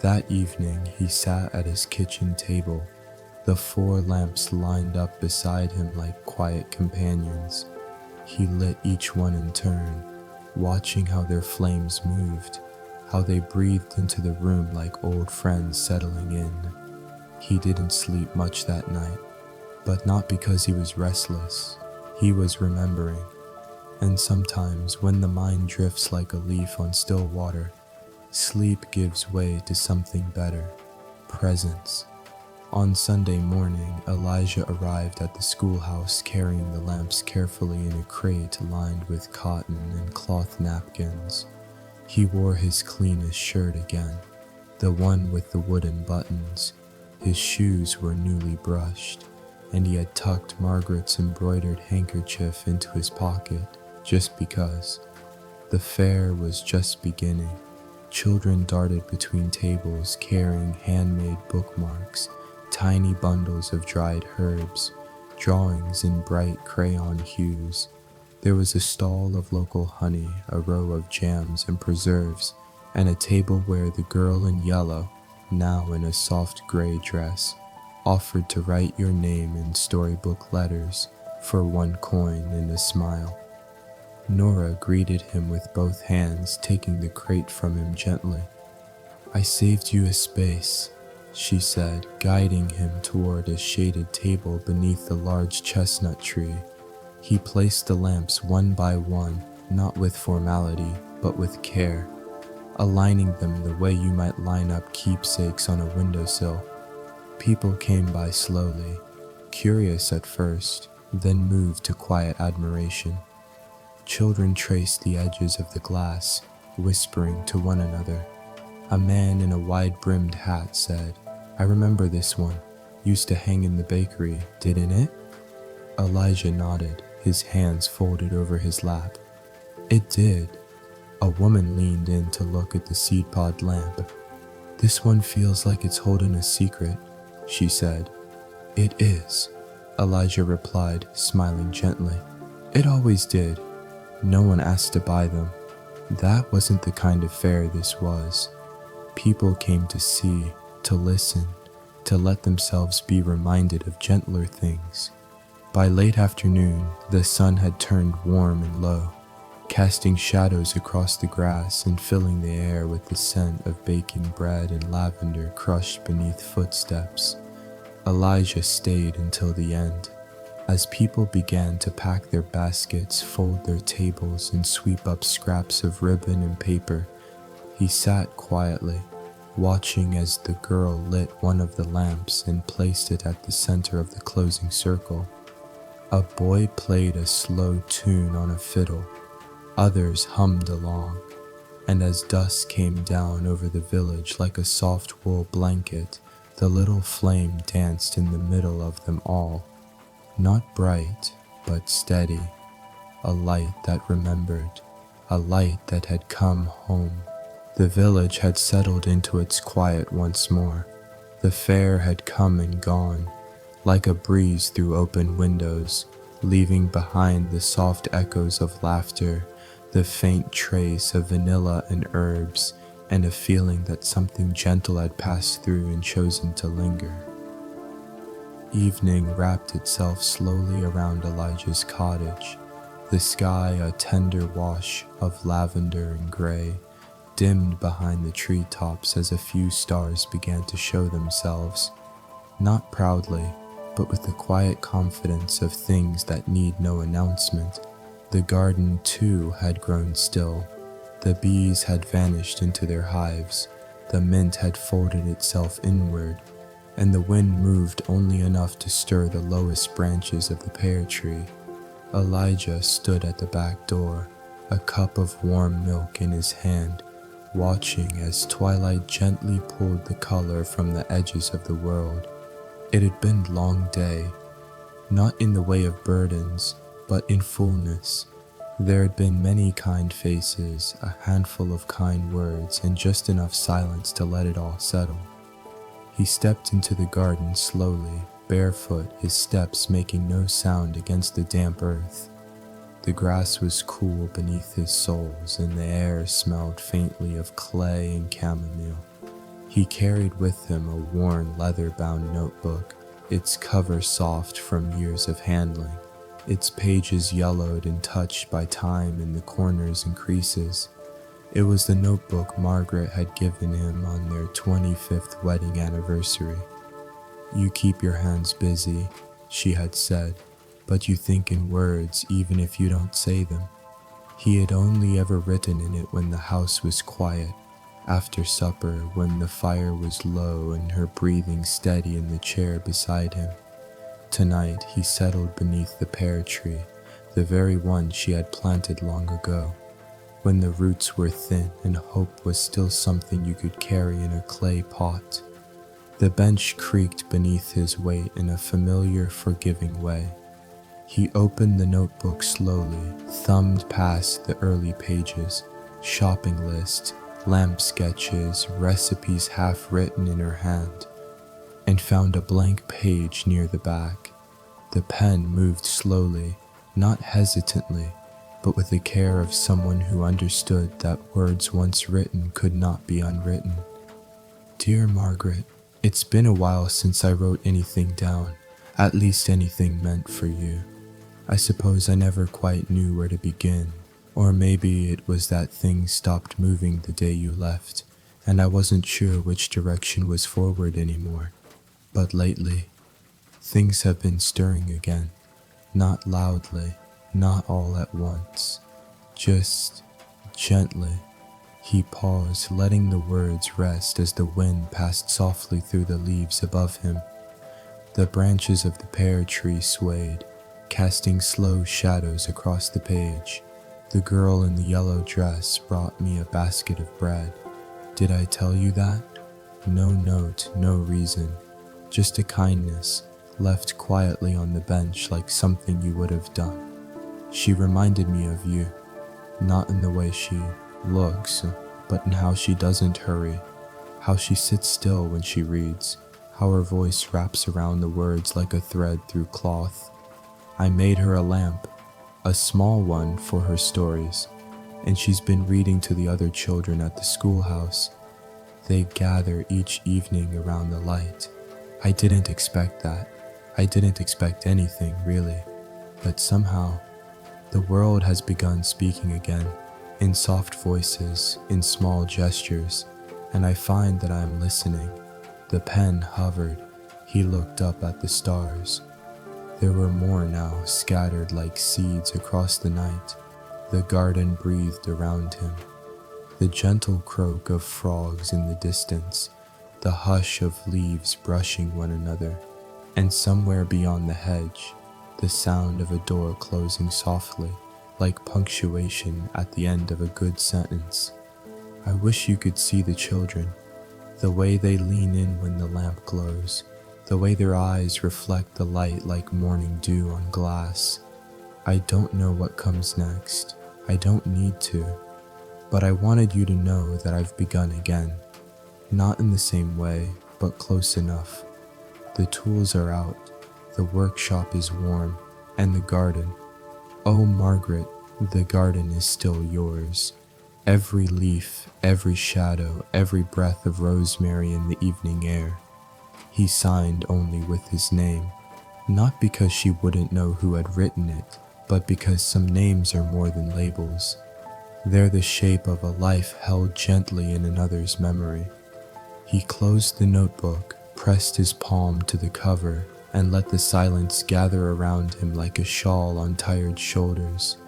That evening he sat at his kitchen table, the 4 lamps lined up beside him like quiet companions. He lit each one in turn, watching how their flames moved, how they breathed into the room like old friends settling in. He didn't sleep much that night, but not because he was restless. He was remembering. And sometimes when the mind drifts like a leaf on still water, sleep gives way to something better, presence. On Sunday morning, Elijah arrived at the schoolhouse carrying the lamps carefully in a crate lined with cotton and cloth napkins. He wore his cleanest shirt again, the one with the wooden buttons, His shoes were newly brushed, and he had tucked Margaret's embroidered handkerchief into his pocket, just because. The fair was just beginning. Children darted between tables carrying handmade bookmarks, tiny bundles of dried herbs, drawings in bright crayon hues. There was a stall of local honey, a row of jams and preserves, and a table where the girl in yellow, now in a soft gray dress, offered to write your name in storybook letters for 1 coin and a smile. Nora greeted him with both hands, taking the crate from him gently. "I saved you a space," she said, guiding him toward a shaded table beneath the large chestnut tree. He placed the lamps one by one, not with formality, but with care, aligning them the way you might line up keepsakes on a windowsill. People came by slowly, curious at first, then moved to quiet admiration. Children traced the edges of the glass, whispering to one another. A man in a wide-brimmed hat said, "I remember this one. Used to hang in the bakery, didn't it?" Elijah nodded, his hands folded over his lap. "It did." A woman leaned in to look at the seed pod lamp. "This one feels like it's holding a secret," she said. "It is," Elijah replied, smiling gently. "It always did. No one asked to buy them. That wasn't the kind of fair this was. People came to see, to listen, to let themselves be reminded of gentler things. By late afternoon, the sun had turned warm and low, casting shadows across the grass and filling the air with the scent of baking bread and lavender crushed beneath footsteps. Elijah stayed until the end. As people began to pack their baskets, fold their tables, and sweep up scraps of ribbon and paper, he sat quietly, watching as the girl lit one of the lamps and placed it at the center of the closing circle. A boy played a slow tune on a fiddle. Others hummed along, and as dusk came down over the village like a soft wool blanket, the little flame danced in the middle of them all. Not bright, but steady, a light that remembered, a light that had come home. The village had settled into its quiet once more. The fair had come and gone, like a breeze through open windows, leaving behind the soft echoes of laughter, the faint trace of vanilla and herbs, and a feeling that something gentle had passed through and chosen to linger. Evening wrapped itself slowly around Elijah's cottage, the sky a tender wash of lavender and gray, dimmed behind the treetops as a few stars began to show themselves, not proudly, but with the quiet confidence of things that need no announcement. The garden, too, had grown still. The bees had vanished into their hives, the mint had folded itself inward, and the wind moved only enough to stir the lowest branches of the pear tree. Elijah stood at the back door, a cup of warm milk in his hand, watching as twilight gently pulled the color from the edges of the world. It had been a long day, not in the way of burdens, but in fullness. There had been many kind faces, a handful of kind words, and just enough silence to let it all settle. He stepped into the garden slowly, barefoot, his steps making no sound against the damp earth. The grass was cool beneath his soles, and the air smelled faintly of clay and chamomile. He carried with him a worn leather-bound notebook, its cover soft from years of handling, its pages yellowed and touched by time in the corners and creases. It was the notebook Margaret had given him on their 25th wedding anniversary. "You keep your hands busy," she had said, "but you think in words even if you don't say them." He had only ever written in it when the house was quiet, after supper, when the fire was low and her breathing steady in the chair beside him. Tonight he settled beneath the pear tree, the very one she had planted long ago, when the roots were thin and hope was still something you could carry in a clay pot. The bench creaked beneath his weight in a familiar, forgiving way. He opened the notebook slowly, thumbed past the early pages, shopping lists, lamp sketches, recipes half written in her hand, and found a blank page near the back. The pen moved slowly, not hesitantly, but with the care of someone who understood that words once written could not be unwritten. Dear Margaret, it's been a while since I wrote anything down, at least anything meant for you. I suppose I never quite knew where to begin, or maybe it was that things stopped moving the day you left, and I wasn't sure which direction was forward anymore. But lately, things have been stirring again, not loudly, not all at once, just gently. He paused, letting the words rest as the wind passed softly through the leaves above him. The branches of the pear tree swayed, casting slow shadows across the page. The girl in the yellow dress brought me a basket of bread. Did I tell you that? No note, no reason, just a kindness, left quietly on the bench like something you would have done. She reminded me of you, not in the way she looks, but in how she doesn't hurry, how she sits still when she reads, how her voice wraps around the words like a thread through cloth. I made her a lamp, a small one for her stories, and she's been reading to the other children at the schoolhouse. They gather each evening around the light. I didn't expect that. I didn't expect anything, really. But somehow, the world has begun speaking again, in soft voices, in small gestures, and I find that I am listening. The pen hovered. He looked up at the stars. There were more now, scattered like seeds across the night. The garden breathed around him. The gentle croak of frogs in the distance, the hush of leaves brushing one another, and somewhere beyond the hedge, the sound of a door closing softly, like punctuation at the end of a good sentence. I wish you could see the children, the way they lean in when the lamp glows, the way their eyes reflect the light like morning dew on glass. I don't know what comes next. I don't need to. But I wanted you to know that I've begun again. Not in the same way, but close enough. The tools are out, the workshop is warm, and the garden. Oh, Margaret, the garden is still yours. Every leaf, every shadow, every breath of rosemary in the evening air. He signed only with his name, not because she wouldn't know who had written it, but because some names are more than labels. They're the shape of a life held gently in another's memory. He closed the notebook, pressed his palm to the cover, and let the silence gather around him like a shawl on tired shoulders.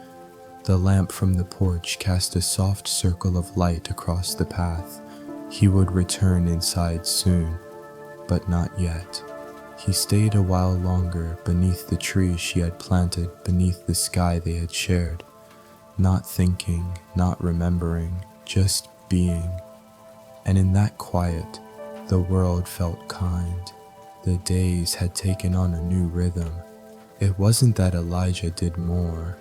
The lamp from the porch cast a soft circle of light across the path. He would return inside soon, but not yet. He stayed a while longer beneath the tree she had planted, beneath the sky they had shared. Not thinking, not remembering, just being. And in that quiet, the world felt kind. The days had taken on a new rhythm. It wasn't that Elijah did more.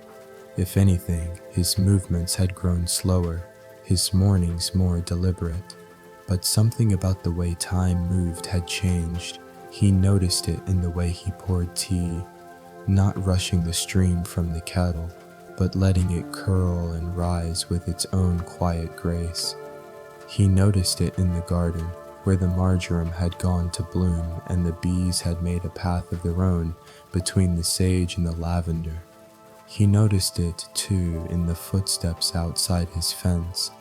If anything, his movements had grown slower, his mornings more deliberate. But something about the way time moved had changed. He noticed it in the way he poured tea, not rushing the stream from the kettle, but letting it curl and rise with its own quiet grace. He noticed it in the garden, where the marjoram had gone to bloom and the bees had made a path of their own between the sage and the lavender. He noticed it, too, in the footsteps outside his fence,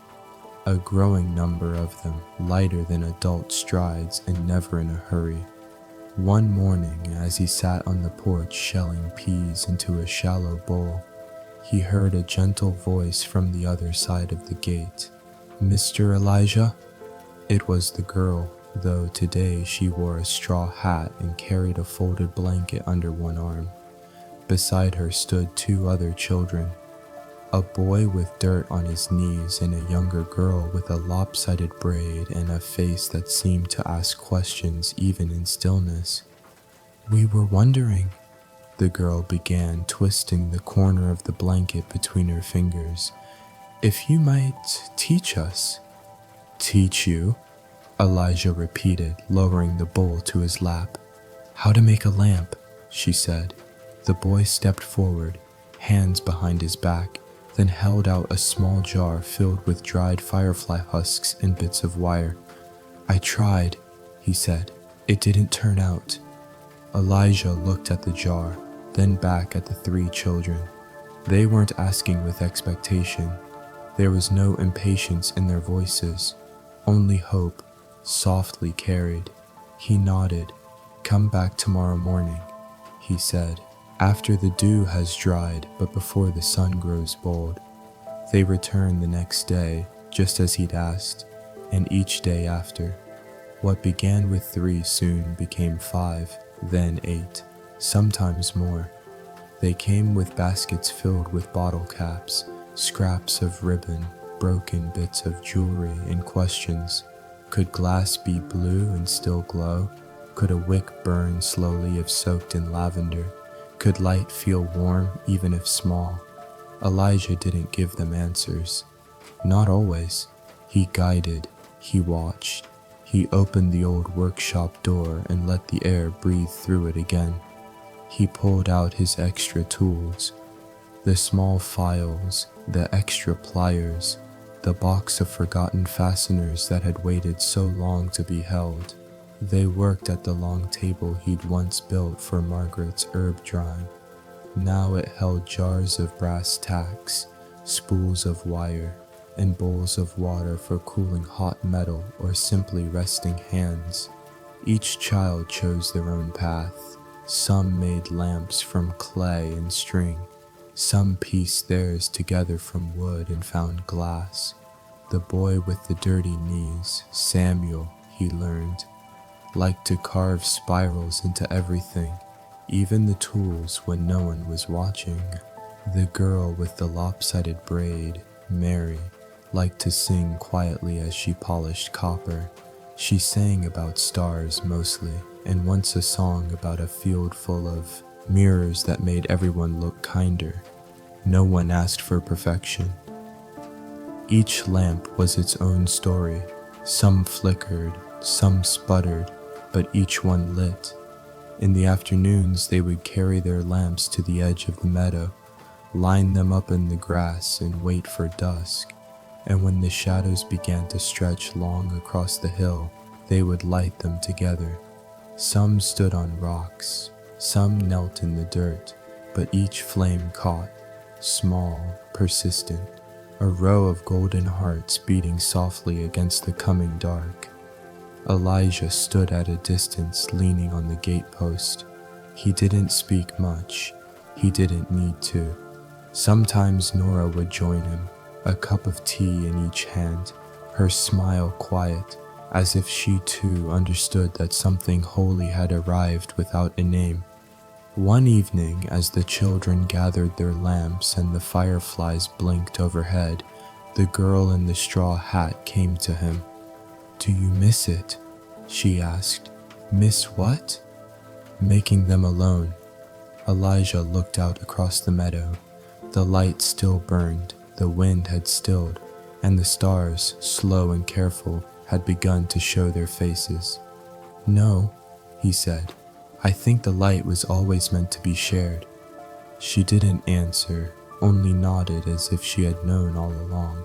a growing number of them, lighter than adult strides and never in a hurry. One morning, as he sat on the porch shelling peas into a shallow bowl, he heard a gentle voice from the other side of the gate. "Mr. Elijah?" It was the girl, though today she wore a straw hat and carried a folded blanket under one arm. Beside her stood two other children. A boy with dirt on his knees and a younger girl with a lopsided braid and a face that seemed to ask questions even in stillness. "We were wondering," the girl began, twisting the corner of the blanket between her fingers, "if you might teach us." "Teach you?" Elijah repeated, lowering the bowl to his lap. "How to make a lamp," she said. The boy stepped forward, hands behind his back, then held out a small jar filled with dried firefly husks and bits of wire. "I tried," he said. "It didn't turn out." Elijah looked at the jar, then back at the three children. They weren't asking with expectation. There was no impatience in their voices, only hope, softly carried. He nodded. "Come back tomorrow morning," he said, "after the dew has dried but before the sun grows bold." They returned the next day, just as he'd asked, and each day after. What began with 3 soon became 5, then 8, sometimes more. They came with baskets filled with bottle caps, scraps of ribbon, broken bits of jewelry, and questions. Could glass be blue and still glow? Could a wick burn slowly if soaked in lavender? Could light feel warm even if small? Elijah didn't give them answers. Not always. He guided, he watched. He opened the old workshop door and let the air breathe through it again. He pulled out his extra tools, the small files, the extra pliers, the box of forgotten fasteners that had waited so long to be held. They worked at the long table he'd once built for Margaret's herb drying. Now it held jars of brass tacks, spools of wire, and bowls of water for cooling hot metal or simply resting hands. Each child chose their own path. Some made lamps from clay and string. Some pieced theirs together from wood and found glass. The boy with the dirty knees, Samuel, he learned, liked to carve spirals into everything, even the tools when no one was watching. The girl with the lopsided braid, Mary, liked to sing quietly as she polished copper. She sang about stars mostly, and once a song about a field full of mirrors that made everyone look kinder. No one asked for perfection. Each lamp was its own story. Some flickered, some sputtered, but each one lit. In the afternoons, they would carry their lamps to the edge of the meadow, line them up in the grass, and wait for dusk. And when the shadows began to stretch long across the hill, they would light them together. Some stood on rocks, some knelt in the dirt, but each flame caught, small, persistent, a row of golden hearts beating softly against the coming dark. Elijah stood at a distance, leaning on the gatepost. He didn't speak much. He didn't need to. Sometimes Nora would join him, a cup of tea in each hand, her smile quiet, as if she too understood that something holy had arrived without a name. One evening, as the children gathered their lamps and the fireflies blinked overhead, the girl in the straw hat came to him. "Do you miss it?" she asked. "Miss what?" "Making them alone." Elijah looked out across the meadow. The light still burned, the wind had stilled, and the stars, slow and careful, had begun to show their faces. "No," he said. "I think the light was always meant to be shared." She didn't answer, only nodded as if she had known all along.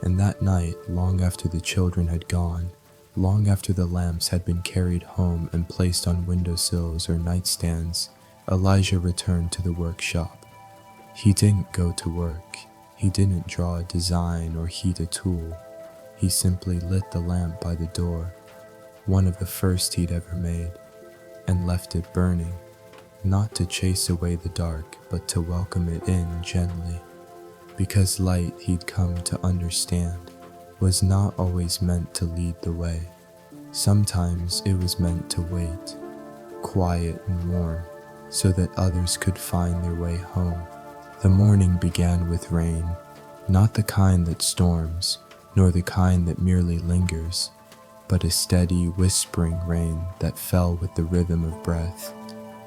And that night, long after the children had gone, long after the lamps had been carried home and placed on windowsills or nightstands, Elijah returned to the workshop. He didn't go to work. He didn't draw a design or heat a tool. He simply lit the lamp by the door, one of the first he'd ever made, and left it burning, not to chase away the dark, but to welcome it in gently. Because light, he'd come to understand, was not always meant to lead the way. Sometimes it was meant to wait, quiet and warm, so that others could find their way home. The morning began with rain, not the kind that storms, nor the kind that merely lingers, but a steady, whispering rain that fell with the rhythm of breath.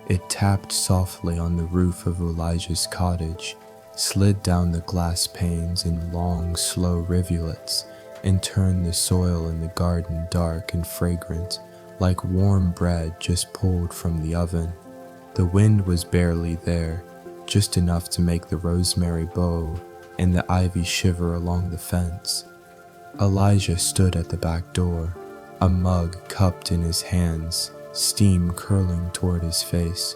It tapped softly on the roof of Elijah's cottage, slid down the glass panes in long, slow rivulets, and turned the soil in the garden dark and fragrant, like warm bread just pulled from the oven. The wind was barely there, just enough to make the rosemary bow and the ivy shiver along the fence. Elijah stood at the back door, a mug cupped in his hands, steam curling toward his face.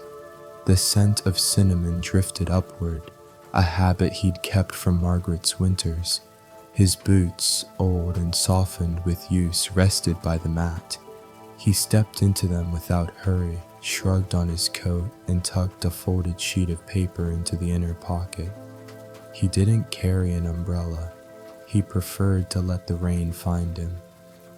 The scent of cinnamon drifted upward, a habit he'd kept from Margaret's winters. His boots, old and softened with use, rested by the mat. He stepped into them without hurry, shrugged on his coat, and tucked a folded sheet of paper into the inner pocket. He didn't carry an umbrella. He preferred to let the rain find him.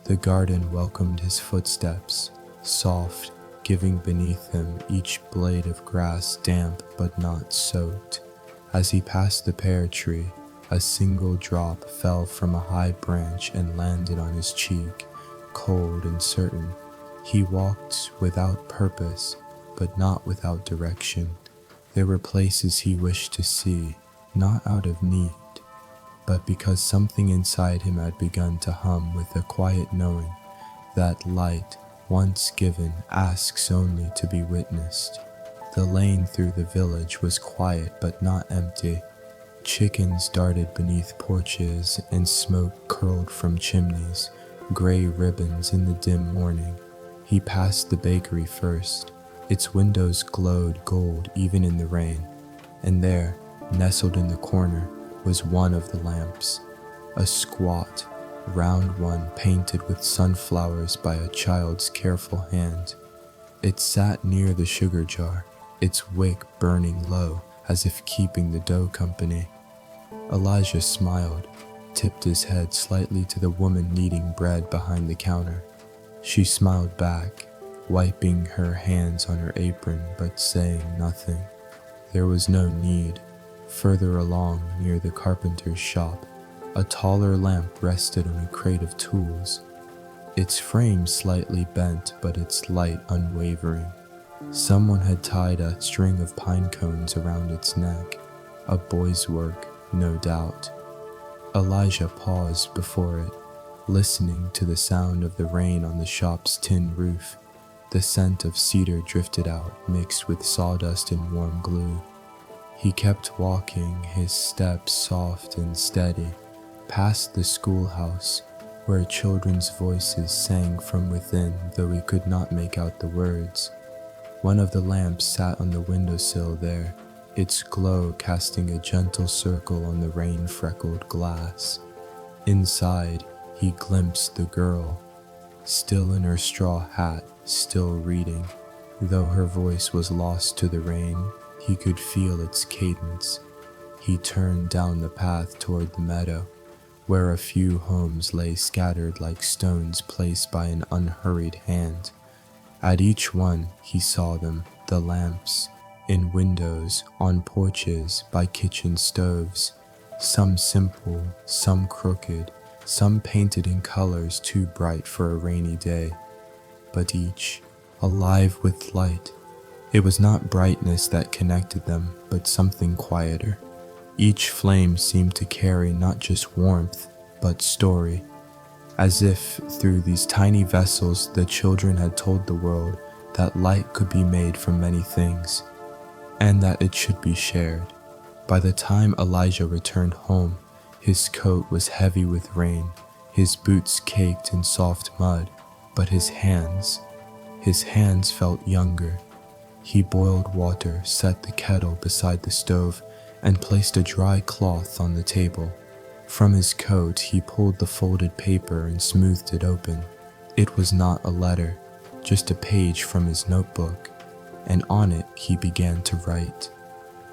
The garden welcomed his footsteps, soft, giving beneath him each blade of grass damp but not soaked. As he passed the pear tree, a single drop fell from a high branch and landed on his cheek, cold and certain. He walked without purpose, but not without direction. There were places he wished to see, not out of need, but because something inside him had begun to hum with a quiet knowing that light, once given, asks only to be witnessed. The lane through the village was quiet but not empty. Chickens darted beneath porches and smoke curled from chimneys, gray ribbons in the dim morning. He passed the bakery first. Its windows glowed gold even in the rain, and there, nestled in the corner, was one of the lamps, a squat, round one painted with sunflowers by a child's careful hand. It sat near the sugar jar, its wick burning low as if keeping the dough company. Elijah smiled, tipped his head slightly to the woman kneading bread behind the counter. She smiled back, wiping her hands on her apron but saying nothing. There was no need. Further along, near the carpenter's shop, a taller lamp rested on a crate of tools, its frame slightly bent but its light unwavering. Someone had tied a string of pine cones around its neck, a boy's work, no doubt. Elijah paused before it, listening to the sound of the rain on the shop's tin roof. The scent of cedar drifted out, mixed with sawdust and warm glue. He kept walking, his steps soft and steady, past the schoolhouse, where children's voices sang from within, though he could not make out the words. One of the lamps sat on the windowsill there, its glow casting a gentle circle on the rain-freckled glass. Inside, he glimpsed the girl, still in her straw hat, still reading. Though her voice was lost to the rain, he could feel its cadence. He turned down the path toward the meadow, where a few homes lay scattered like stones placed by an unhurried hand. At each one he saw them, the lamps, in windows, on porches, by kitchen stoves, some simple, some crooked, some painted in colors too bright for a rainy day, but each alive with light. It was not brightness that connected them, but something quieter. Each flame seemed to carry not just warmth, but story, as if through these tiny vessels the children had told the world that light could be made from many things, and that it should be shared. By the time Elijah returned home, his coat was heavy with rain, his boots caked in soft mud, but his hands felt younger. He boiled water, set the kettle beside the stove, and placed a dry cloth on the table. From his coat he pulled the folded paper and smoothed it open. It was not a letter, just a page from his notebook, and on it he began to write.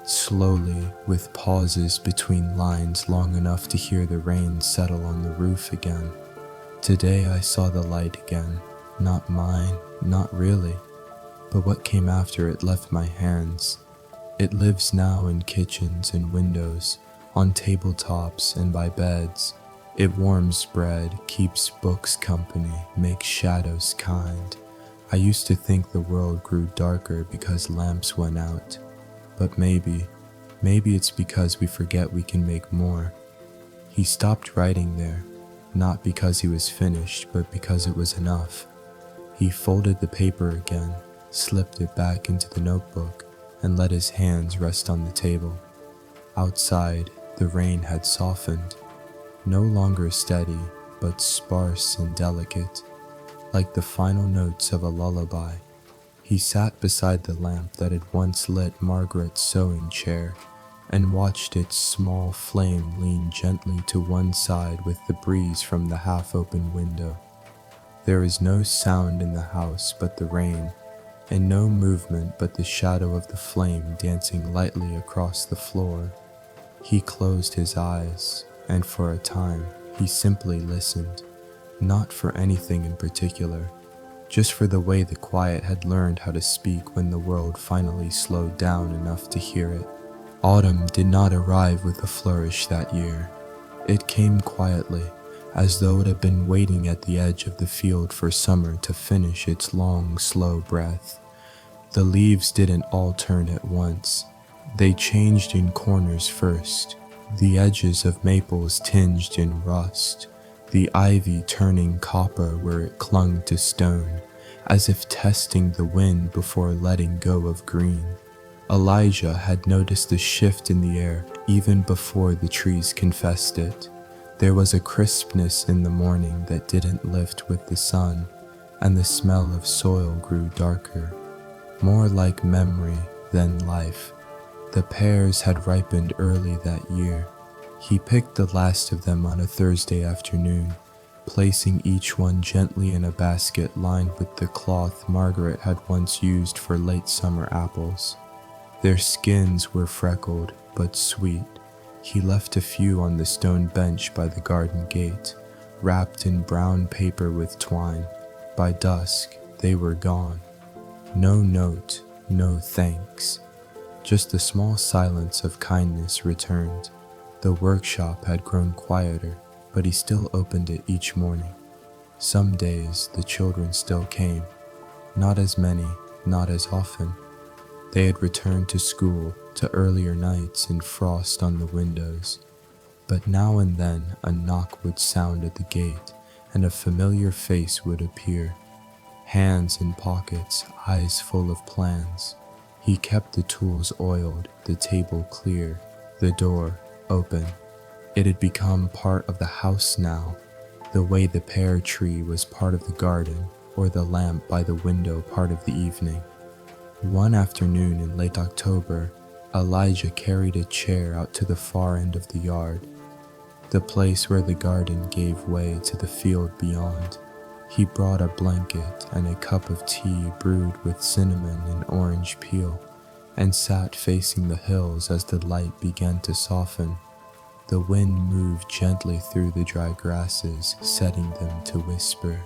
Slowly, with pauses between lines long enough to hear the rain settle on the roof again. Today I saw the light again, not mine, not really, but what came after it left my hands. It lives now in kitchens and windows, on tabletops and by beds. It warms bread, keeps books company, makes shadows kind. I used to think the world grew darker because lamps went out. But maybe it's because we forget we can make more. He stopped writing there, not because he was finished, but because it was enough. He folded the paper again, slipped it back into the notebook, and let his hands rest on the table. Outside, the rain had softened, no longer steady, but sparse and delicate, like the final notes of a lullaby. He sat beside the lamp that had once lit Margaret's sewing chair and watched its small flame lean gently to one side with the breeze from the half-open window. There was no sound in the house but the rain, and no movement but the shadow of the flame dancing lightly across the floor. He closed his eyes, and for a time he simply listened, not for anything in particular, just for the way the quiet had learned how to speak when the world finally slowed down enough to hear it. Autumn did not arrive with a flourish that year. It came quietly, as though it had been waiting at the edge of the field for summer to finish its long, slow breath. The leaves didn't all turn at once. They changed in corners first, the edges of maples tinged in rust, the ivy turning copper where it clung to stone, as if testing the wind before letting go of green. Elijah had noticed the shift in the air even before the trees confessed it. There was a crispness in the morning that didn't lift with the sun, and the smell of soil grew darker, more like memory than life. The pears had ripened early that year. He picked the last of them on a Thursday afternoon, placing each one gently in a basket lined with the cloth Margaret had once used for late summer apples. Their skins were freckled but sweet. He left a few on the stone bench by the garden gate, wrapped in brown paper with twine. By dusk, they were gone. No note, no thanks. Just the small silence of kindness returned. The workshop had grown quieter, but he still opened it each morning. Some days the children still came. Not as many, not as often. They had returned to school, to earlier nights and frost on the windows. But now and then a knock would sound at the gate, and a familiar face would appear. Hands in pockets, eyes full of plans. He kept the tools oiled, the table clear, the door open. It had become part of the house now, the way the pear tree was part of the garden, or the lamp by the window part of the evening. One afternoon in late October, Elijah carried a chair out to the far end of the yard, the place where the garden gave way to the field beyond. He brought a blanket and a cup of tea brewed with cinnamon and orange peel, and sat facing the hills as the light began to soften. The wind moved gently through the dry grasses, setting them to whisper.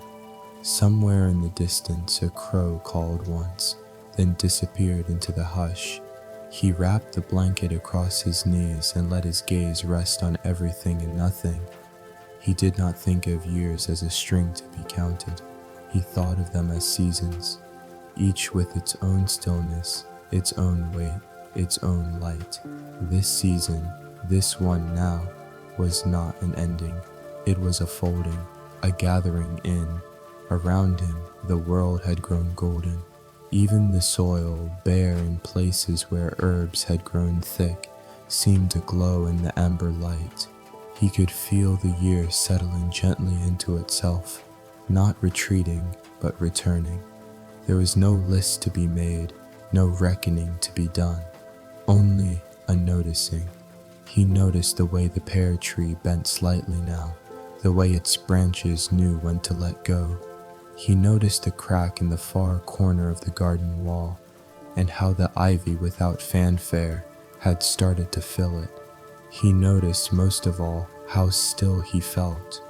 Somewhere in the distance a crow called once, then disappeared into the hush. He wrapped the blanket across his knees and let his gaze rest on everything and nothing. He did not think of years as a string to be counted. He thought of them as seasons, each with its own stillness, its own weight, its own light. This season, this one now, was not an ending. It was a folding, a gathering in. Around him, the world had grown golden. Even the soil, bare in places where herbs had grown thick, seemed to glow in the amber light. He could feel the year settling gently into itself, not retreating, but returning. There was no list to be made, no reckoning to be done, only a noticing. He noticed the way the pear tree bent slightly now, the way its branches knew when to let go. He noticed a crack in the far corner of the garden wall, and how the ivy without fanfare had started to fill it. He noticed most of all how still he felt,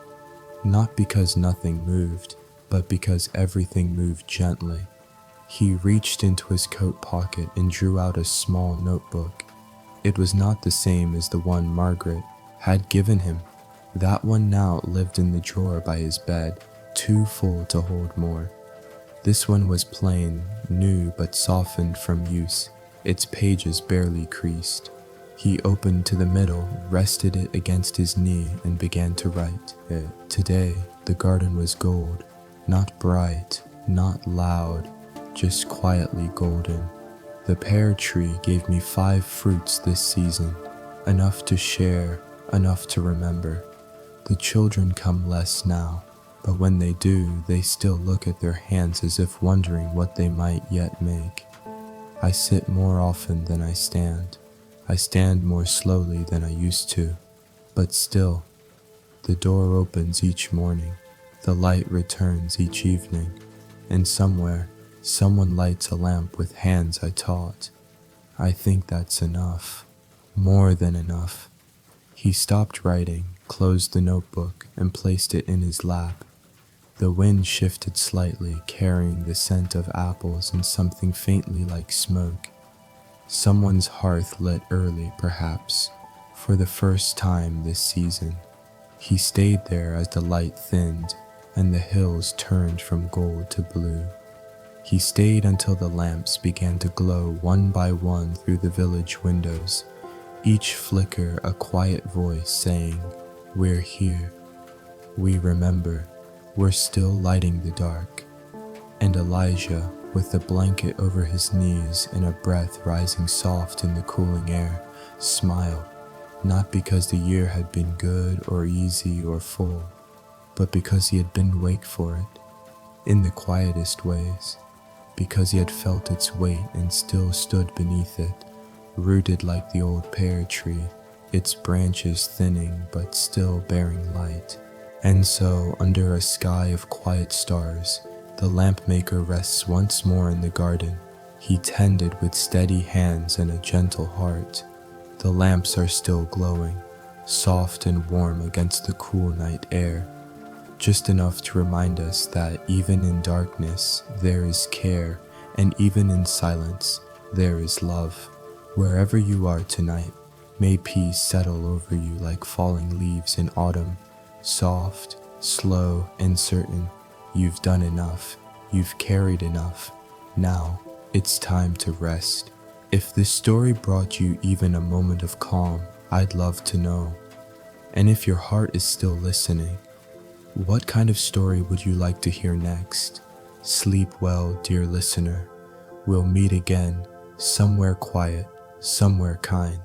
not because nothing moved, but because everything moved gently. He reached into his coat pocket and drew out a small notebook. It was not the same as the one Margaret had given him. That one now lived in the drawer by his bed, too full to hold more. This one was plain, new but softened from use, its pages barely creased. He opened to the middle, rested it against his knee, and began to write. Today, the garden was gold, not bright, not loud, just quietly golden. The pear tree gave me 5 fruits this season, enough to share, enough to remember. The children come less now, but when they do, they still look at their hands as if wondering what they might yet make. I sit more often than I stand. I stand more slowly than I used to, but still, the door opens each morning, the light returns each evening, and somewhere, someone lights a lamp with hands I taught. I think that's enough, more than enough. He stopped writing, closed the notebook, and placed it in his lap. The wind shifted slightly, carrying the scent of apples and something faintly like smoke. Someone's hearth lit early, perhaps, for the first time this season. He stayed there as the light thinned and the hills turned from gold to blue. He stayed until the lamps began to glow one by one through the village windows, each flicker a quiet voice saying, "We're here. We remember. We're still lighting the dark." And Elijah, with the blanket over his knees and a breath rising soft in the cooling air, smiled, not because the year had been good or easy or full, but because he had been awake for it, in the quietest ways, because he had felt its weight and still stood beneath it, rooted like the old pear tree, its branches thinning but still bearing light. And so, under a sky of quiet stars, the lamp maker rests once more in the garden. He tended with steady hands and a gentle heart. The lamps are still glowing, soft and warm against the cool night air, just enough to remind us that even in darkness there is care, and even in silence there is love. Wherever you are tonight, may peace settle over you like falling leaves in autumn, soft, slow, and certain. You've done enough. You've carried enough. Now, it's time to rest. If this story brought you even a moment of calm, I'd love to know. And if your heart is still listening, what kind of story would you like to hear next? Sleep well, dear listener. We'll meet again, somewhere quiet, somewhere kind.